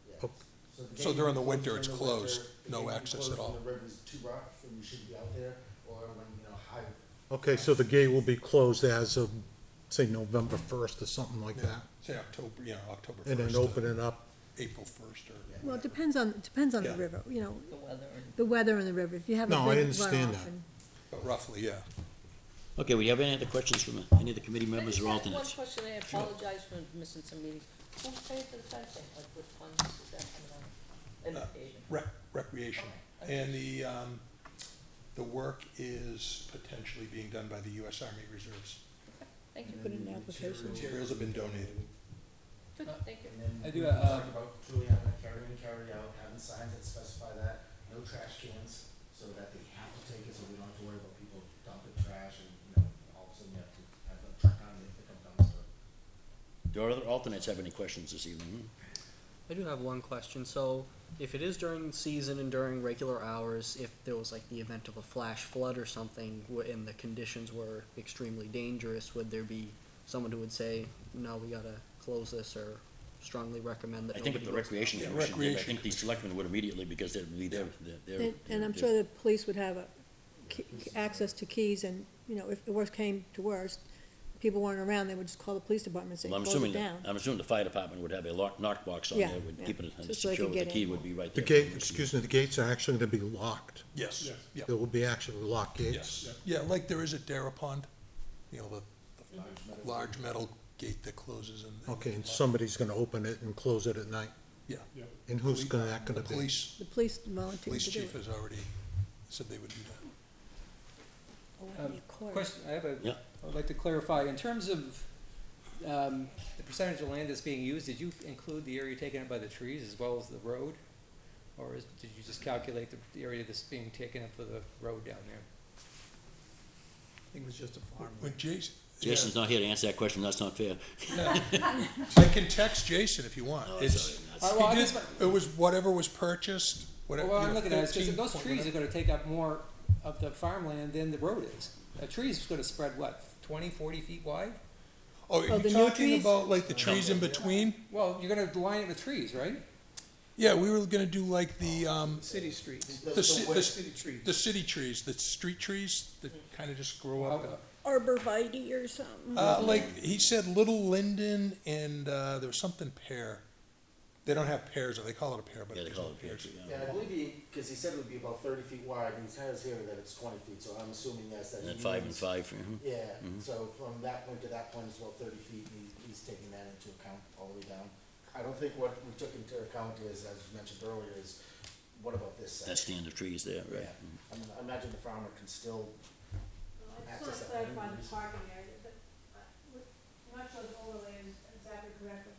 Yeah. Oh. the So gate during the will be winter, closed it's during the closed, winter. The no gate will be access closed at all. When the river's too rough and you shouldn't be out there, or when, you know, high. Okay, so the gate will be closed as of, say, November 1st or something like Yeah, that? say October, October And then 1st open to it up? April 1st or. Well, it depends on the Yeah. river, you know, The weather and. the weather and the river. If you have a No, I big understand runoff that. and- But roughly, yeah. Okay, we have any other questions from any of the committee members or One alternates? question, I apologize for missing some meetings. Who's paying for the fencing, like which funds is that coming out? Education. Recreation. Okay. And the work is potentially being done by the U.S. Army Reserves. Thank you, Put in an application. Materials have been donated. good, thank you. And then I do, we talked about truly having a carry in, carry out, having signs that specify that, no trash cans, so that they have to take it, so we don't have to worry about people dumping trash and, you know, all of a sudden you have to have a truck on and pick up dumpster. Do our other alternates have any questions this evening? I do have one question. So, if it is during season and during regular hours, if there was like the event of a flash flood or something, and the conditions were extremely dangerous, would there be someone who would say, "No, we gotta close this," or strongly recommend that? I think if nobody the goes- recreation Yeah, commission did, I recreation think the selectmen would immediately, because they'd be there, And I'm sure the police would have access to keys and, you know, if the worst came to worst, people weren't around, they would just call the police department and say, Well, I'm close it assuming, down. I'm assuming the fire department would have a knock box on Yeah, there, would yeah. keep it, So they secure could with the get key in. would be right The there. gate, excuse me, the gates are actually gonna be locked. Yes, yeah, There will be actually locked gates. yes. Yeah, like there is at Dara Pond, you know, the large metal gate that closes and. Okay, and somebody's gonna open it and close it at night? Yeah. And who's gonna, that The gonna be? police, The police volunteered police to do chief it. has already said they would do that. Oh, that'd be a court. Question, I have Yeah. I would like to clarify, in terms of, the percentage of land that's being used, did you include the area taken up by the trees as well as the road? Or did you just calculate the area that's being taken up for the road down there? I think it was just a farm. When Jason. Jason's not here to answer that question, that's not fair. I can text Jason if you want. It's, Well, he did, it was whatever was purchased, whatever. Well, what you I'm know, looking at is, 'cause 13 those point trees are whatever. gonna take up more of the farmland than the road is. A tree's gonna spread, what, 20, 40 feet wide? Oh, Oh, are the you new talking trees? about like the trees in between? Well, you're gonna line it with trees, right? Yeah, we were gonna do like the, City streets. the ci- wet the- city trees. the city trees, the street trees that kinda just grow up. How- Arborvitae or something. Like, he said little linden and, there was something pear. They don't have pairs, or they call it a pair, but Yeah, they there's call no it pairs, pairs. yeah. Yeah, I believe because he said it would be about 30 feet wide, and he has here that it's 20 feet, so I'm assuming yes, that. And he then 5 and means- 5, mhm. Yeah, Mhm. so from that point to that point is about 30 feet, and he's taking that into account all the way down. I don't think what we took into account is, as mentioned earlier, is what about this That section? stand of trees there, right? Yeah. I mean, I imagine the farmer can still, I just want to clarify the parking area, but I'm not sure the overlay is exactly correct, but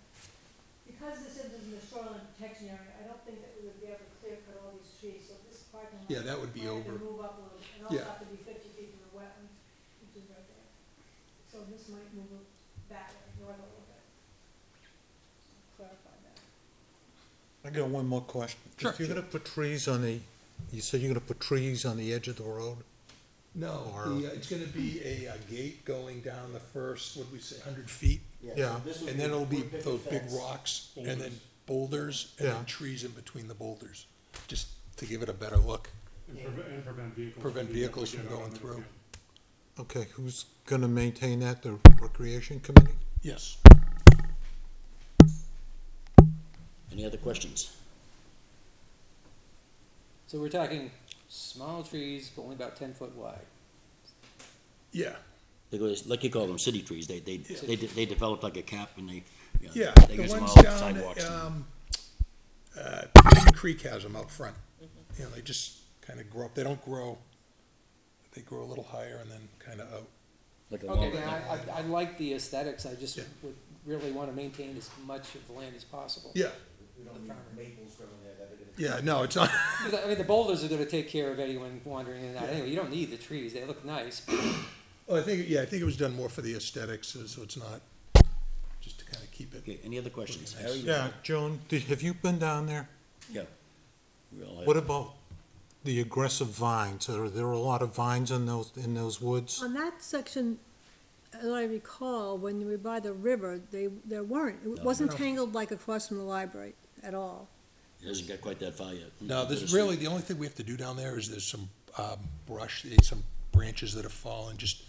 because this isn't in the shoreline protection area, I don't think that we would be able to clear cut all these trees, so this parking lot. Yeah, that would be might have to over. move up a little bit, and also Yeah. have to be 50 feet from the wetland, which is right there. So this might move it that way, north a little bit. Clarify that. I got one more question. Sure. If you're gonna put trees on the, you said you're gonna put trees on the edge of the road? No, Or- it's gonna be a gate going down the first, what did we say, 100 feet? Yeah. this would And then it'll be wood picket those big fence. rocks, and then boulders, and Yeah. then trees in between the boulders, just to give it a better look. And prevent vehicles. Prevent being able vehicles to from get out going on it, through. yeah. Okay, who's gonna maintain that, the recreation committee? Yes. Any other questions? So we're talking small trees, only about 10 foot wide. Yeah, They go, like you call them, city trees, they develop like a cap and they, yeah, they the use them ones all down, sidewalks. Green Creek has them out front. You know, they just kind of grow up, they don't grow, they grow a little higher and then kind of out. Like a Okay, walnut. man, I like the aesthetics, I just Yeah. would really want to maintain as much of the land as possible. Yeah, We don't need maples growing there that are gonna. yeah, no, it's not, Because, I mean, the boulders are gonna take care of anyone wandering in and out, anyway, you don't need the trees, they look nice, but well, I think it was done more for the aesthetics, so it's not, just to kind of keep it. Okay, any other questions? Okay, Harry? Yeah, Joan, have you been down there? Yeah. We all have. What about the aggressive vines? Are there a lot of vines in those woods? On that section, as I recall, when you were by the river, there weren't, it wasn't No. tangled like across from the library at all. It hasn't got quite that far yet. No, there's But really, the only thing we have to do down there is there's some brush, some branches that have fallen, just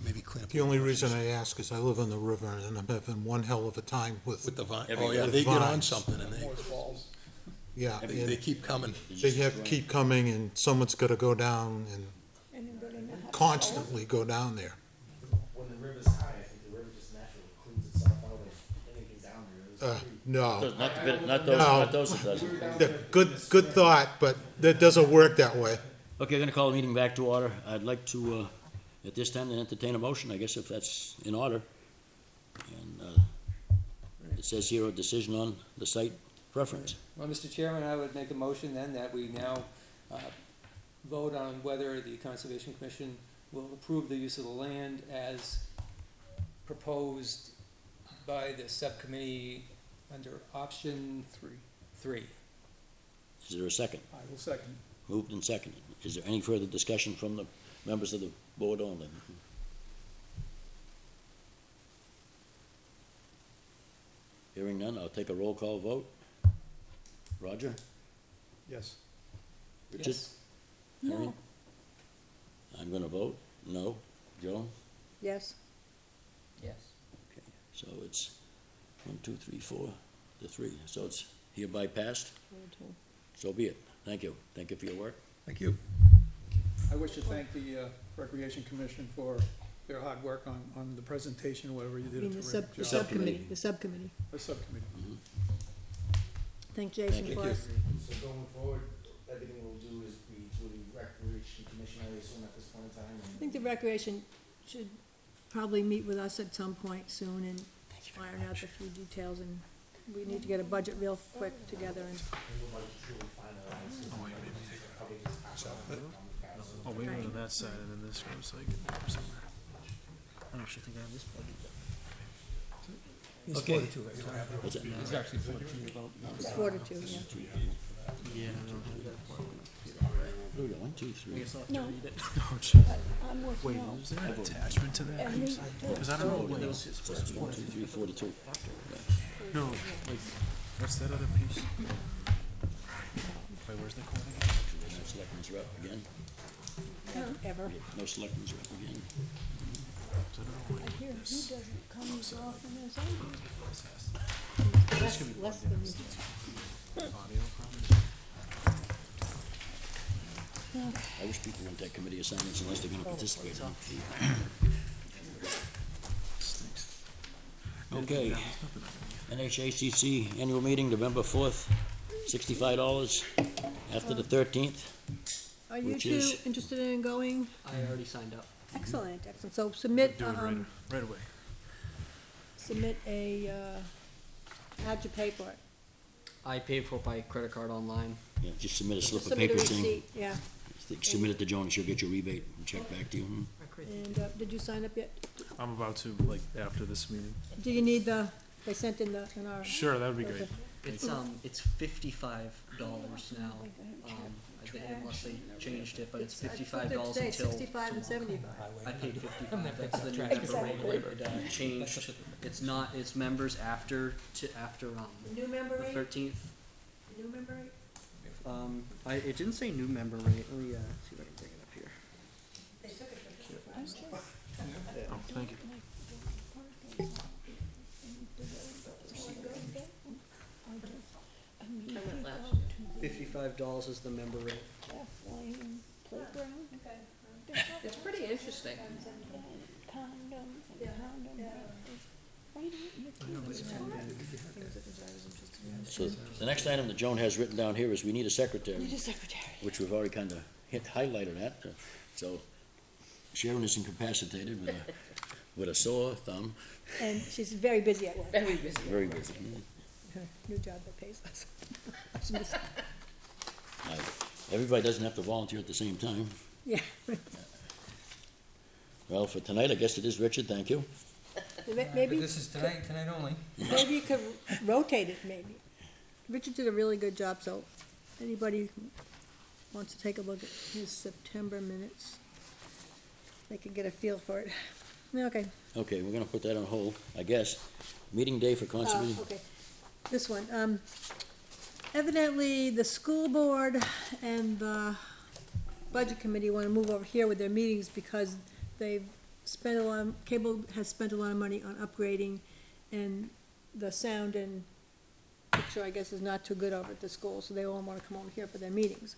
maybe clean up. The only bushes. reason I ask is I live on the river and I'm having one hell of a time with, With the vine, Every- oh yeah, with they get on vines. something and they, yeah, they and keep coming. it's they just have to growing. keep coming and someone's gotta go down and Anybody know how to constantly go down there. When the river's high, I think the river just naturally cleans itself out of anything down there. It's pretty- No, Not those it doesn't. Yeah, good thought, but that doesn't work that way. Okay, I'm gonna call the meeting back to order. I'd like to, at this time, entertain a motion, I guess, if that's in order. And, it says here a decision on the site preference. Well, Mr. Chairman, I would make a motion then that we now vote on whether the Conservation Commission will approve the use of the land as proposed by the subcommittee under option three. Is there a second? I will second. Moved and seconded. Is there any further discussion from the members of the board only? Hearing none, I'll take a roll call vote. Roger? Yes. Richard? Yes. Harry? No. I'm gonna vote no. Joan? Yes, yes. Okay, so it's 1, 2, 3, 4 to 3. So it's hereby passed. So be it. Thank you. Thank you for your work. Thank you. I wish to thank the Recreation Commission for their hard work on the presentation, whatever you I did mean, a the terrific job. subcommittee. the subcommittee. The subcommittee. Thank Jason Thank for you. us. So going forward, everything we'll do is be through the Recreation Commission, I assume, at this point in time. I think the recreation should probably meet with us at some point soon and iron out a few details, and we need to get a budget real quick together and. Oh, we go Right. to that side and then this goes like somewhere. I don't actually think I have this budget. He's Okay. 42, right? You don't have it. What's that? It's actually 14 about. It's 4-2, yeah. Yeah, I don't have that part. Here we go. 1, 2, 3. I guess I'll have to No. read it. Oh, gee. I'm with Wait, no. is there an attachment to that? And me too. Because I don't know what else. 1, 2, 3, 42. No, like, what's that other piece? Wait, where's the code again? No selectmen's rep again. Ever. No selectmen's rep again. So I don't know I hear he doesn't come as often as I do. Less than. I wish people wouldn't take committee assignments unless they're gonna participate in them. Okay, NHACC annual meeting, November 4th, $65 after the 13th. Are you Which two is- interested in going? I already signed up. Excellent, excellent. So submit, Right away. submit how'd you pay for it? I paid for it by credit card online. Yeah, just submit a slip of Submit a paper saying, receipt, yeah. submit it to Joan, and she'll get your rebate and check back to you. And, did you sign up yet? I'm about to, like, after this meeting. Do you need they sent in in our. Sure, that would be great. It's $55 now, unless they changed it, but it's $55 until 65 and tomorrow. 75. I paid 55, that's the new member rate, it changed, it's not, it's members after, New member the rate? 13th. New member rate? It didn't say new member rate, let me, see if I can bring it up here. They took it for 55. Oh, thank you. I went last year. $55 is the member rate. It's pretty interesting. So the next item that Joan has written down here is we need a secretary, Need a secretary. which we've already kind of highlighted that. So Sharon is incapacitated with a sore thumb, And she's very busy at work. Very busy. very busy. Her new job that pays less. Everybody doesn't have to volunteer at the same time. Yeah. Well, for tonight, I guess it is Richard, thank you. But Maybe, this is tonight only. maybe you could rotate it, maybe. Richard did a really good job, so anybody who wants to take a look at his September minutes, they can get a feel for it. Okay. Okay, we're gonna put that on hold, I guess. Meeting day for conservation. Okay, this one, evidently, the school board and the budget committee wanna move over here with their meetings because they've spent a lot, cable has spent a lot of money on upgrading, and the sound and picture, I guess, is not too good over at the school, so they all wanna come over here for their meetings.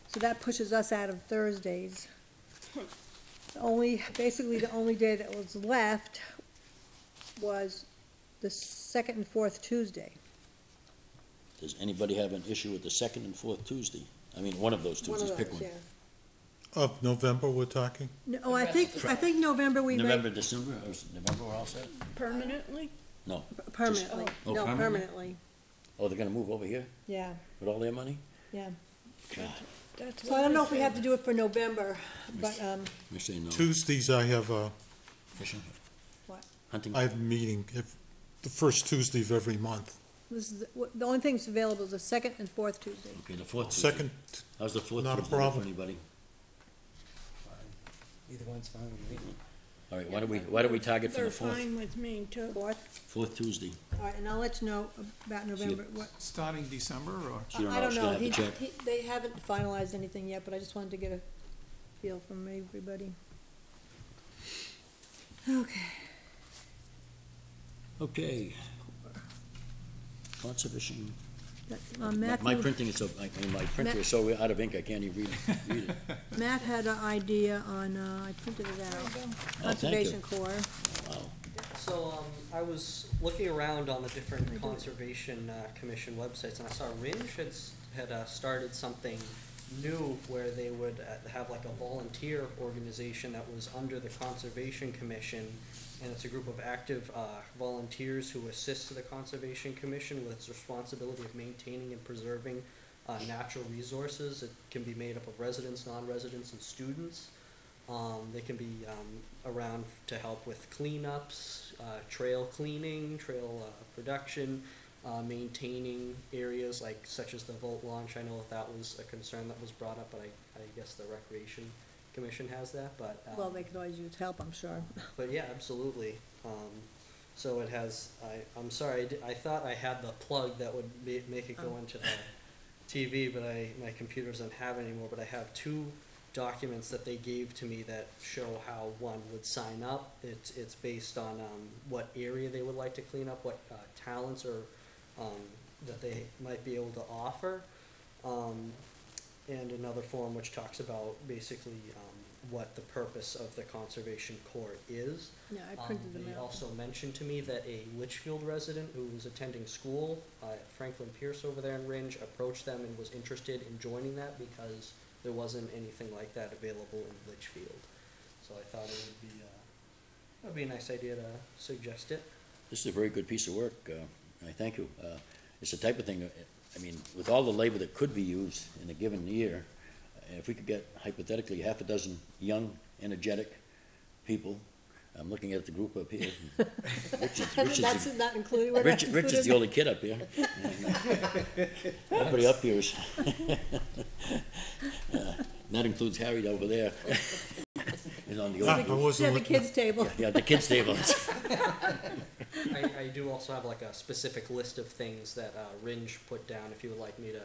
So that pushes us out of Thursdays. Basically, the only day that was left was the second and fourth Tuesday. Does anybody have an issue with the second and fourth Tuesday? I mean, one of those One of Tuesdays, pick those, one. yeah. Of November, we're talking? No, oh, I think November we November, may, December, or is it November we're all set? Permanently? No. permanently, Oh, no, permanently? permanently, Oh, they're gonna move over here yeah, with all their money? yeah. God, That's So I don't know if we have to do it for November, but, I say no. Tuesdays, I have Fishing? What? Hunting? I have a meeting, the first Tuesday of every month. this is, the only thing that's available is the second and fourth Tuesday. Okay, the fourth Tuesday. Second, How's the fourth not a Tuesday problem. for anybody? Either one's fine with me. All right, why do we target for They're the fourth, fine with me too. fourth Tuesday? All right, and I'll let you know about November, what, Starting December, or? She don't I know, don't she's know, gonna have to check. they haven't finalized anything yet, but I just wanted to get a feel from everybody. Okay. Okay. Conservation. My Matthew, printing is so, my printer is so out of ink, I can't even read it. Matt had an idea on, I printed it out, Oh, thank you. Conservation Corps. Wow. So, I was looking around on the different conservation, commission websites, and I saw Ringe had started something new where they would have like a volunteer organization that was under the Conservation Commission, and it's a group of active, volunteers who assist the Conservation Commission with its responsibility of maintaining and preserving, natural resources. It can be made up of residents, non-residents, and students. They can be around to help with cleanups, trail cleaning, trail production, maintaining areas such as the boat launch. I know that was a concern that was brought up, but I guess the Recreation Commission has that. But Well, they could always use help, I'm sure. but yeah, absolutely. So it has. I'm sorry. I thought I had the plug that would make it go into the TV, but my computer doesn't have it anymore. But I have two documents that they gave to me that show how one would sign up. It's based on what area they would like to clean up, what talents or that they might be able to offer. And another form which talks about basically, what the purpose of the conservation court is. Yeah, I printed them They out. also mentioned to me that a Litchfield resident who was attending school at Franklin Pierce over there in Ringe approached them and was interested in joining that because there wasn't anything like that available in Litchfield. So I thought it would be a nice idea to suggest it. This is a very good piece of work. I thank you. It's the type of thing, I mean, with all the labor that could be used in a given year, if we could get hypothetically half a dozen young, energetic people, I'm looking at the group up here. That's not included, we're not Rich is the included. only kid up here. Everybody up here is. That includes Harry over there. He's on the I old group. wasn't Yeah, the looking- kids' table. Yeah, the kids' table. I do also have like a specific list of things that Ringe put down if you would like me to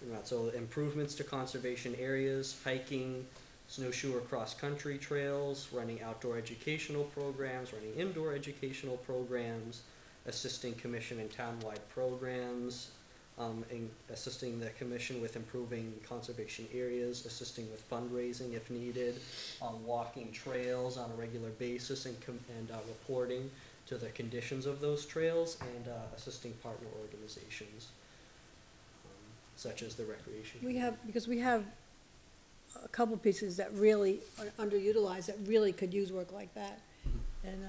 bring out. So improvements to conservation areas, hiking, snowshoe or cross-country trails, running outdoor educational programs, running indoor educational programs, assisting commission in townwide programs, assisting the commission with improving conservation areas, assisting with fundraising if needed, walking trails on a regular basis and reporting to the conditions of those trails, and assisting partner organizations, such as the recreation. Because we have a couple pieces that really are underutilized, that really could use work like that. And,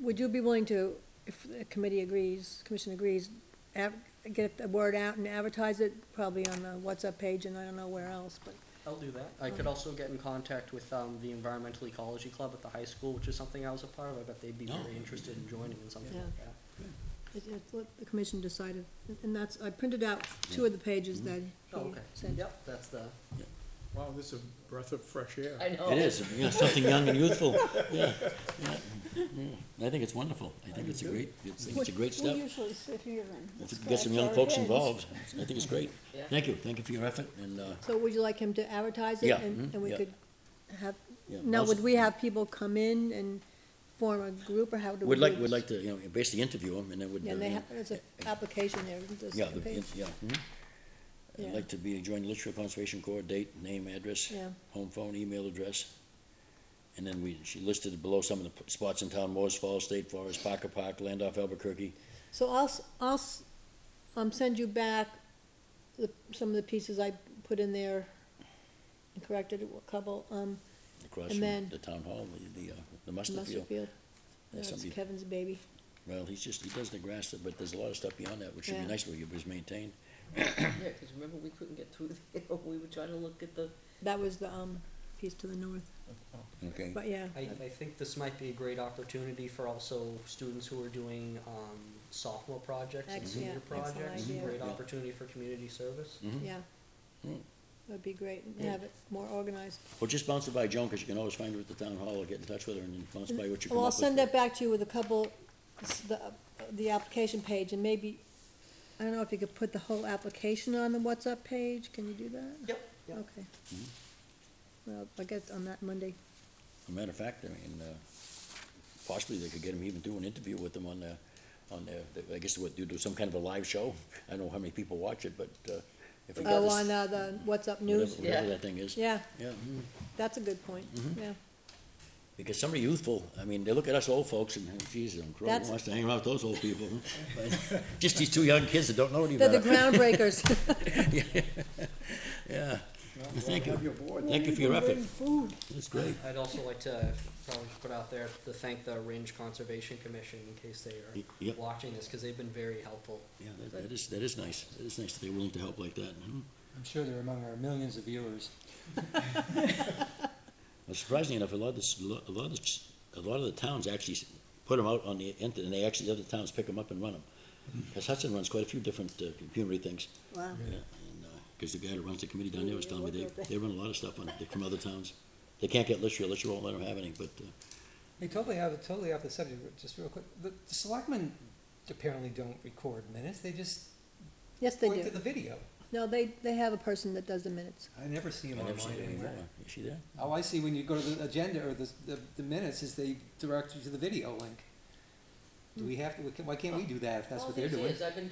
would you be willing to, if the committee agrees, commission agrees, get the word out and advertise it, probably on the WhatsApp page and I don't know where else, but. I'll do that. I could also get in contact with the Environmental Ecology Club at the high school, which is something I was a part of. I bet they'd be very interested in joining in something Yeah. like that. It's what the commission decided, and that's, I printed out two of the pages that Oh, he okay. sent. Yep, that's the. Wow, this is a breath of fresh air. I know. It is, you know, something young and youthful. Yeah, yeah. I think it's wonderful. I think it's a great step. We usually sit here and If we scratch can get some young our folks heads. involved, I think it's great. Yeah. Thank you for your effort, and, So would you like him to advertise it? Yeah, And we yeah. could have, yeah. now, also- would we have people come in and form a group, or how do we do We'd this? like to, you know, basically interview them, and then would. Yeah, and they have, there's an application there, just Yeah, a page. yeah. mhm. I'd Yeah. like to join Litchfield Conservation Corps, date, name, address, Yeah, home phone, email address. And then she listed below some of the spots in town: Moores Falls, State Forest, Parker Park, Landolph, Albuquerque. so send you back some of the pieces I put in there and corrected a couple, Across And from then- the town hall, the mustard Mustard field. Field. Yeah, That's somebody- Kevin's baby. Well, he does the grass, but there's a lot of stuff beyond that, which should be Yeah. nice if it was maintained. Yeah, because remember, we couldn't get through there, we were trying to look at the, That was the, piece to the north, Okay. but yeah. I think this might be a great opportunity for also students who are doing sophomore projects and Excellent, senior yeah, excellent projects. idea. Great Yeah. opportunity for community service. Mhm. Yeah. Mm. That'd be great, and Yeah. have it more organized. Well, just bounce it by Joan, because you can always find her at the town hall, or get in touch with her, and then bounce by what you come Well, I'll up with. send that back to you with a couple, the application page, and maybe, I don't know if you could put the whole application on the WhatsApp page, can you do that? Yep, yep. Okay. Mhm. Well, I guess on that Monday. As a matter of fact, I mean, possibly they could get him even do an interview with them on their, I guess what, do some kind of a live show. I don't know how many people watch it, but, if we got Oh, this. on the WhatsApp News? Whatever Yeah. that thing is. Yeah, Yeah, mhm. that's a good point, Mhm. yeah. Because somebody youthful, I mean, they look at us old folks and, geez, Crow That's- wants to hang around with those old people. But just these two young kids that don't know any They're better. the groundbreakers. Yeah, Well, thank you. have your board. Thank you for your effort. Bring food. That's great. I'd also like to probably put out there to thank the Ringe Conservation Commission in case they are Yep. watching this, because they've been very helpful. Yeah, that is nice. That is nice that they're willing to help like that. Mhm. I'm sure they're among our millions of viewers. Well, surprisingly enough, a lot of the towns actually put them out on the internet, and the other towns pick them up and run them. Because Hudson runs quite a few different community things. Wow. Yeah, and, because the guy that runs the committee down there was telling me they run a lot of stuff from other towns. They can't get Litchfield won't let them have any, but, Hey, totally off the subject, just real quick. The selectmen apparently don't record minutes, they just Yes, they point to do. the video. No, they have a person that does the minutes. I never see them I never see online it anymore. anywhere. Is she there? All I see when you go to the agenda or the minutes is they direct you to the video link. Do we have to, why can't we do that if that's what they're All these doing? years I've been.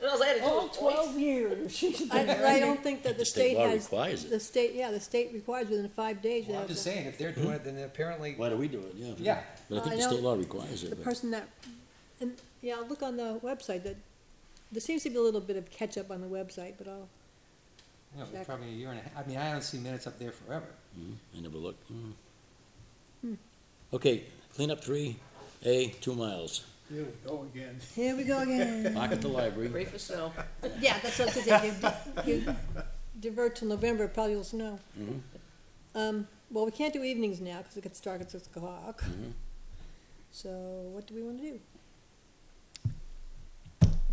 All I had to do All was 12 years she's been I don't think that the The state state law has, requires it. the state requires within 5 days. Well, I'm just saying, if they're doing it, then apparently, Why do we do it? Yeah. yeah. But I think I the know state law requires The it. but- person that, and, yeah, I'll look on the website, that, there seems to be a little bit of catch-up on the website, but I'll, You know, Exactly. probably a year and a half. I mean, I don't see minutes up there forever. I never looked. Okay, cleanup 3A, 2 miles. Here we go again. here we go again. Park at the library. pray for snow. Yeah, that's what I was gonna say, you divert till November, it probably will snow. Well, we can't do evenings now, because it gets dark at 6 o'clock. So, what do we wanna do?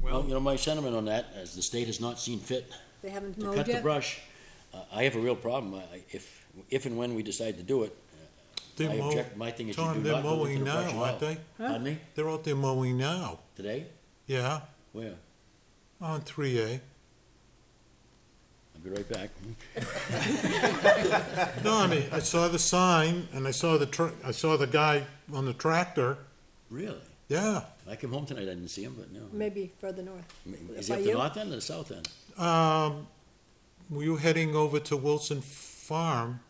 Well, you know, my sentiment on that, as the state has not seen fit They haven't to mowed cut the yet? brush, I have a real problem. If and when we decide to do it, They I mow- object, my thing is you do Tom, they're not go into mowing the brush now, at aren't all. they? Pardon me? They're out there mowing now. Today? Yeah, Where? on 3A. I'll be right back. No, I mean, I saw the sign and I saw the guy on the tractor. Really? Yeah. I came home tonight, I didn't see him, but no. Maybe further north. Is he By up the you? north end or the south end? Were you heading over to Wilson Farm?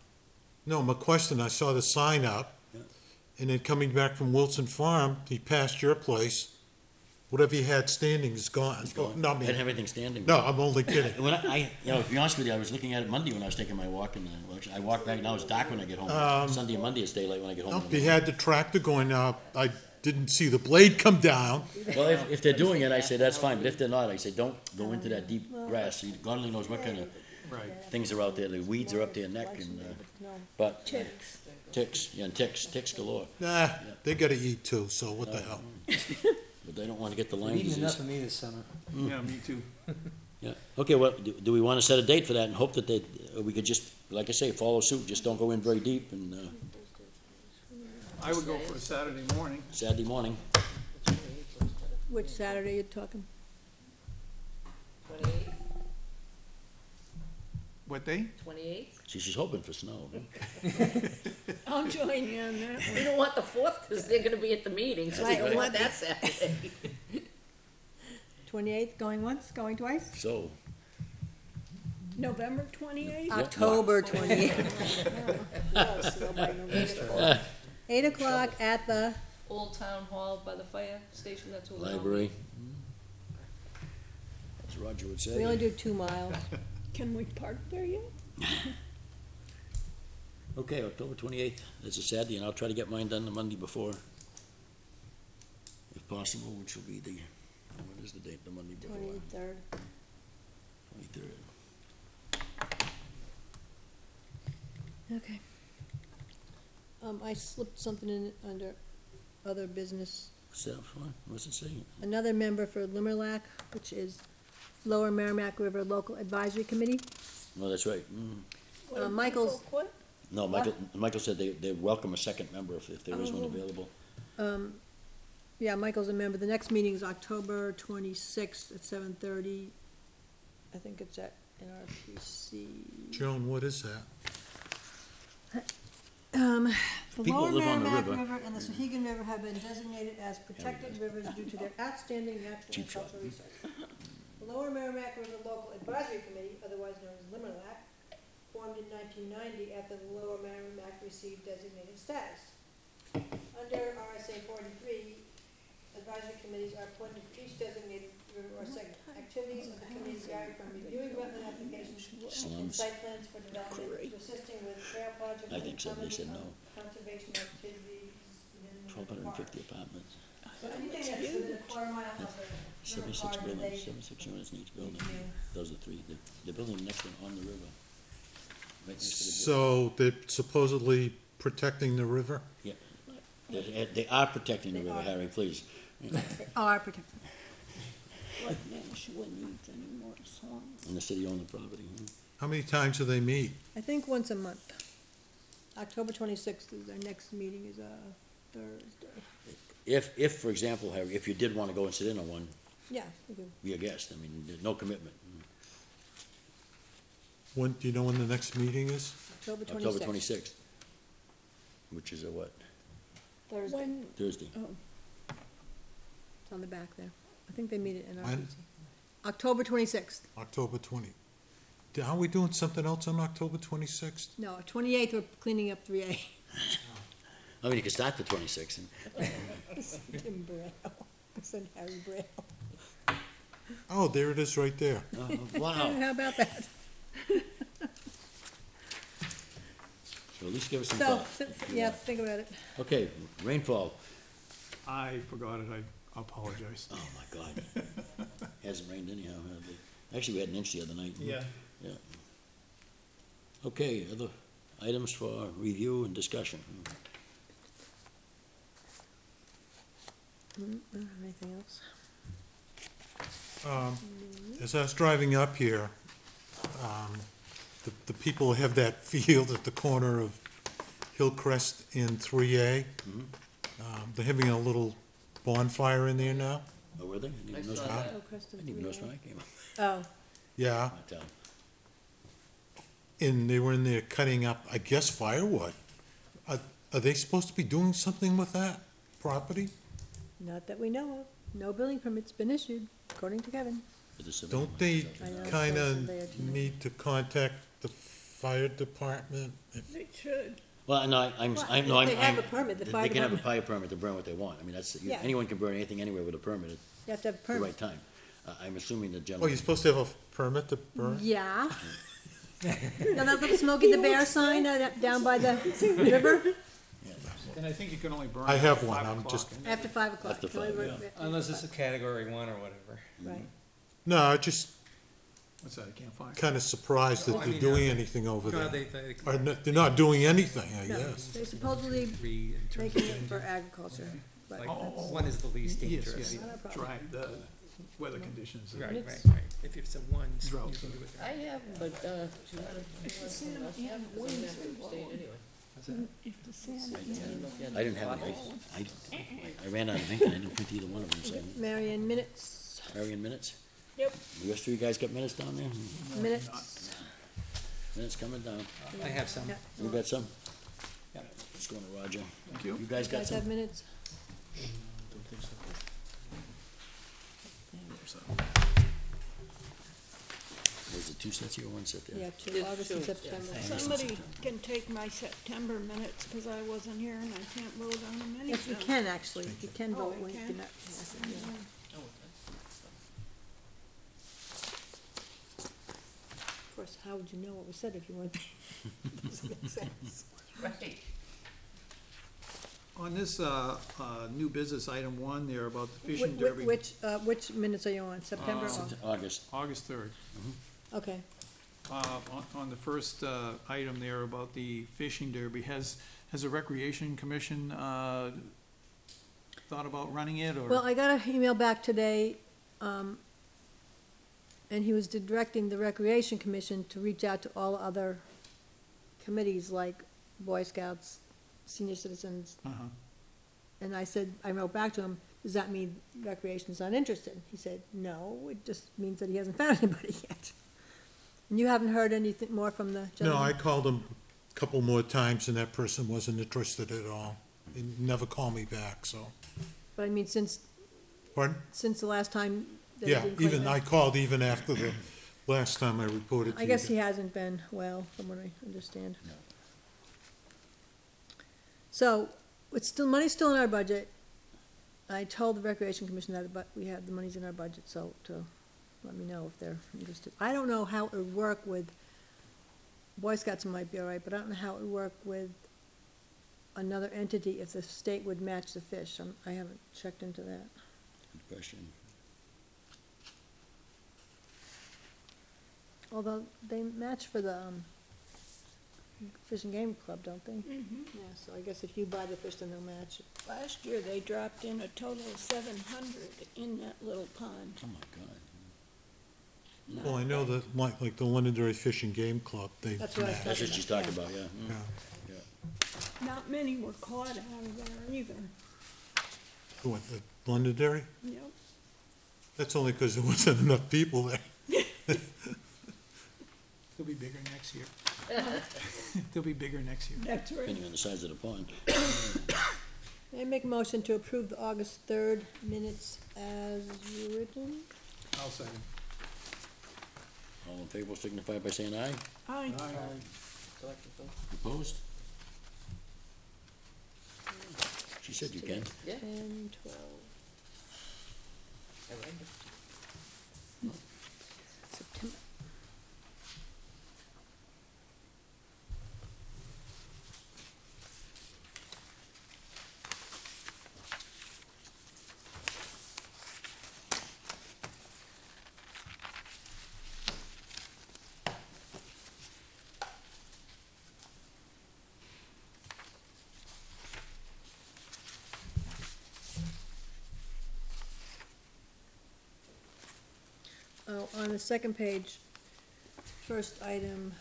No, McQuestion, I saw the sign up. Yeah. And then coming back from Wilson Farm, he passed your place. Whatever he had standing is gone. It's gone. No, I I didn't mean, have anything standing. no, I'm only kidding. When to be honest with you, I was looking at it Monday when I was taking my walk, and well, actually, I walked back. Now it's dark when I get home. Sunday and Monday it's daylight when I get home. No, he had the tractor going up. I didn't see the blade come down. Well, if they're doing it, I say that's fine. But if they're not, I say don't go into that deep grass. God only knows what kind of things are out there. The weeds are up to your neck, and but Ticks. ticks, yeah, and ticks galore. Nah, they gotta eat too, so what the hell? But they don't want to get the Lyme We've eaten enough disease. of me this summer. Yeah, me too. Yeah. Okay. Well, do we want to set a date for that and hope that we could just, like I say, follow suit? Just don't go in very deep, and I would go for a Saturday morning. Saturday morning. Which Saturday you talking? 28th, What day? 28th? She's hoping for snow. I'll join you on that. We don't want the 4th, because they're gonna be at the meeting, so we Right, don't we want want that Saturday. 28th, going once, going twice? So November 28th? October 28th. uh, 8 o'clock at the, Old Town Hall by the fire station, that's what we're on. library. As Roger would say. we only do 2 miles. Can we park there yet? Okay, October 28th, that's a Saturday, and I'll try to get mine done the Monday before, if possible, which will be what is the date, the Monday before? 23rd. 23rd. Okay. I slipped something in under other business. What's it saying? Another member for Limerlac, which is Lower Merrimack River Local Advisory Committee. No, that's right. Michael's- What? No, Michael said they welcome a second member if there is one available. Yeah, Michael's a member. The next meeting is October 26th at 7:30. I think it's at NRPC. Joan, what is that? The People Lower live on the Merrimack river. River and the Sahegan River have been designated as protected rivers due to their outstanding natural and Cheap shot. cultural resources. The Lower Merrimack River Local Advisory Committee, otherwise known as Limerlac, formed in 1990 after the Lower Merrimack received designated status. Under RSA 43, advisory committees are appointed for each designated river or segment. Activities of the committee vary from reviewing wetland applications and Slums. site plans for development to assisting with trail projects. I think so, they said no. Conservation activities within the river 1,250 park. apartments, So anything that's within a quarter mile of the river 76 park, buildings, they 76 units in each building. review. Those are 3. They're building the next one on the river. Right next to the So they're supposedly protecting the river? They are protecting the They river, are. Harry, please. Are protected. What Nashua needs any more songs? And the city owned the property. How many times do they meet? I think once a month. October 26th is our next meeting, is a Thursday. If, for example, Harry, if you did want to go and sit in on one, Yeah, we do. be a guest. I mean, there's no commitment. When, do you know when the next meeting is? October 26th. October 26th, which is a what? Thursday, When, Thursday. oh, it's on the back there. I think they meet at NRPC. When? October 26th. October 20. Are we doing something else on October 26th? No, 28th, we're cleaning up 3A. I mean, you could start the 26th. Tim Braille. I said Harry Braille. Oh, there it is right there. Wow. How about that? So at least give us some So, thought. yeah, think about it. Okay, rainfall. I forgot it, I apologize. Oh, my God. Hasn't rained anyhow, has it? Actually, we had an inch the other night. Yeah. Yeah. Okay, other items for review and discussion. Anything else? As I was driving up here, the people have that field at the corner of Hillcrest and 3A. They're having a little bonfire in there now. Oh, were they? I didn't even I notice saw that. that. Oh, Kristen, I didn't even notice when I came up. Oh, Yeah, But, and they were in there cutting up, I guess, firewood. Are they supposed to be doing something with that property? not that we know of. No building permit's been issued, according to Kevin. for the civil- Don't they I know, kind so of they are tonight. need to contact the fire department? they should. Well, no, I'm. They have a permit, the fire They can have a department, fire permit to burn what they want. I mean, that's, Yeah. anyone can burn anything anywhere with a permit at you have to have a the permit. right time. I'm assuming the Oh, gentleman. you're supposed to have a permit to burn? Yeah. Now that little Smokey the Bear sign down by the river, And I think you can only burn. I have at one, 5 I'm o'clock, just- and- after 5 o'clock. After Can we 5, work yeah. after Unless it's a 5? category 1 or whatever. Right. No, just What's that, I can't find? kind of surprised that Well, I they're mean, doing anything over God, there. they Or they're not doing anything, I No, guess. they supposedly reinterpret making it for agriculture, but Like, that's one is the least Yes, dangerous. yeah, not a problem. dry, the weather conditions. Right, It's- right, right. If it's a one, you Drought. can do it. I have, but, you wanna, anyway. If the sand, I didn't know if you had- I didn't have any. I ran out of ink and I didn't print either one of them, so. Marion, minutes, Marion, minutes? Yep. The rest of you guys got minutes down there? minutes. Minutes coming down. I have some. Yeah. You got some? Yeah. Let's go to Roger. Thank you. You guys got Guys have some? minutes? Don't think so. Was it 2 sets here or 1 set there? Yeah, two, There's August and two, September. somebody can take my September minutes, cause I wasn't here and I can't vote on them anyhow. Yes, you can actually, you can Oh, vote I when you can? do not. Yes, yeah. Of course, how would you know what was said if you weren't there? Doesn't make sense. Right. On this, new business, item 1, there about the fishing Wh- derby, Which minutes are you on, September or? August. August 3rd. Okay, On the first, item there about the fishing derby, has the Recreation Commission, thought about running it, or? well, I got an email back today, and he was directing the Recreation Commission to reach out to all other committees like Boy Scouts, Senior Citizens, Uh-huh. and I wrote back to him, does that mean Recreation's not interested? He said, no, it just means that he hasn't found anybody yet. And you haven't heard anything more from the No, gentleman? I called them a couple more times and that person wasn't interested at all. He never called me back, so. But I mean, since Pardon? the last time that he Yeah, didn't quite even, I make- called even after the last time I reported to I you. guess he hasn't been well, from what I understand. No. So, it's still, money's still in our budget. I told the Recreation Commission that, but we have, the money's in our budget, so to let me know if they're interested. I don't know how it would work with, Boy Scouts might be all right, but I don't know how it would work with another entity if the state would match the fish. I haven't checked into that. Good question. Although they match for the, Fish and Game Club, don't they? Mhm. Yeah, so I guess if you buy the fish, then they'll match it. Last year, they dropped in a total of 700 in that little pond. Oh, my God. Well, I know that, like the Londonderry Fish and Game Club, they That's what I was match. That's what she's talking about, yeah. Yeah. Not many were caught out of there either. What, the Londonderry? Yep. That's only because there wasn't enough people there. They'll be bigger next year. They'll be bigger next year. That's right. Depending on the size of the pond. I make a motion to approve the August 3rd minutes as written. I'll second. All in favor signify by saying aye. Aye. Selected vote. Opposed? She said you can. Yeah, 10, 12. I read it. September. Oh, on the second page, first item,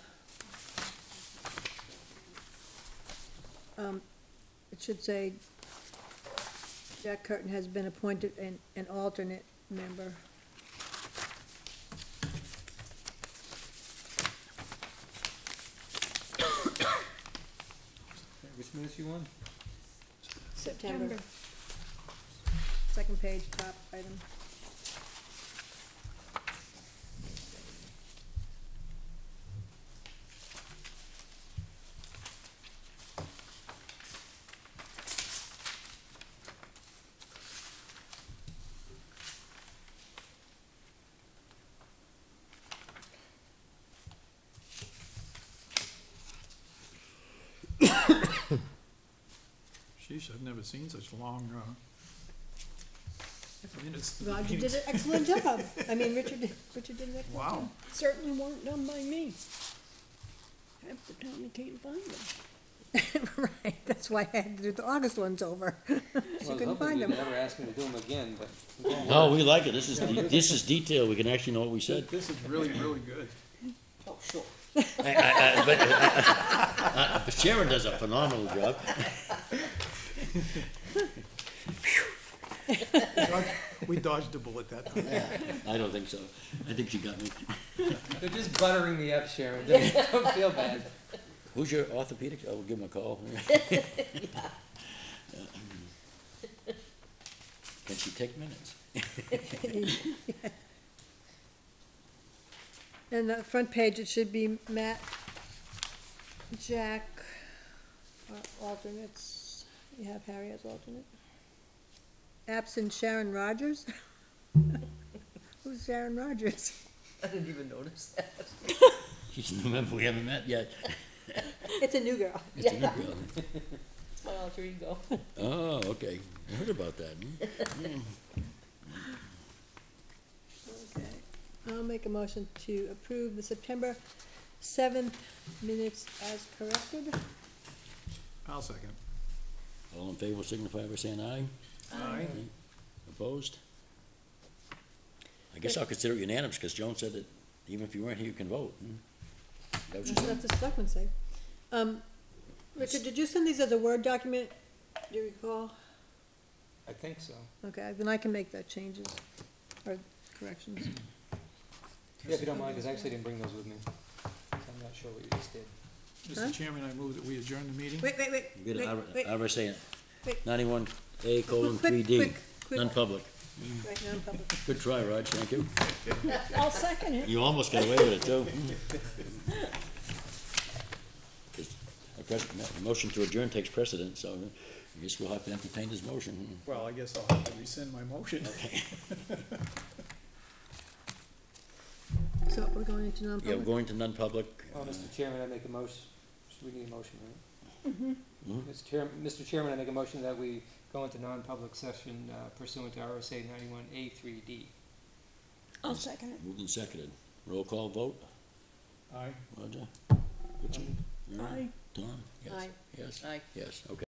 it should say Jack Curtin has been appointed an alternate member. Which minutes you want? September. Second page, top item. Sheesh, I've never seen such long, minutes. Roger did an excellent job. I mean, Richard did an excellent job. Wow. Certainly weren't done by me. Half the time I can't find them. Right, that's why I had to do the August ones over. She Well, I was couldn't hoping find you'd them. never ask me to do them again, but. No, we like it. This is detail. We can actually know what we said. This is really, really good. Oh, sure. But Sharon does a phenomenal job. We dodged a bullet that time. I don't think so. I think she got me. They're just buttering me up, Sharon. Don't feel bad. Who's your orthopedic? I will give him a call. Can she take minutes? And the front page, it should be Matt, Jack, alternates. You have Harry as alternate. Absent Sharon Rogers. Who's Sharon Rogers? I didn't even notice that. She's a new member we haven't met yet. It's a new girl. It's a new girl. It's my alter ego. Oh, okay. I heard about that. Okay. I'll make a motion to approve the September 7th minutes as corrected. I'll second. All in favor signify by saying aye. Aye. Opposed? I guess I'll consider it unanimous, because Joan said that even if you weren't here, you can vote. That was just- That's what the selectmen say. Richard, did you send these as a Word document? Do you recall? I think so. Okay, then I can make the changes or corrections. Yeah, if you don't mind, because I actually didn't bring those with me. So I'm not sure what you just did. Huh? Mr. Chairman, I move that we adjourn the meeting. Wait, Good, wait. I was saying, Wait. 91A colon Quick, 3D, quick. non-public. Right now, in public. Good try, Raj, thank you. I'll second it. You almost got away with it, too. The motion to adjourn takes precedence, so I guess we'll have to entertain his motion. Well, I guess I'll have to rescind my motion. So we're going into Yeah, we're non-public? going to non-public. Well, Mr. Chairman, I make a motion, we need a motion, right? Mhm. Mr. Chairman, I make a motion that we go into non-public session pursuant to RSA 91A3D. I'll second it. Moved and seconded. Roll call vote. Aye. Roger? Richard? Mary? Aye. Tom? Yes. Aye. Yes? Aye. Yes, okay.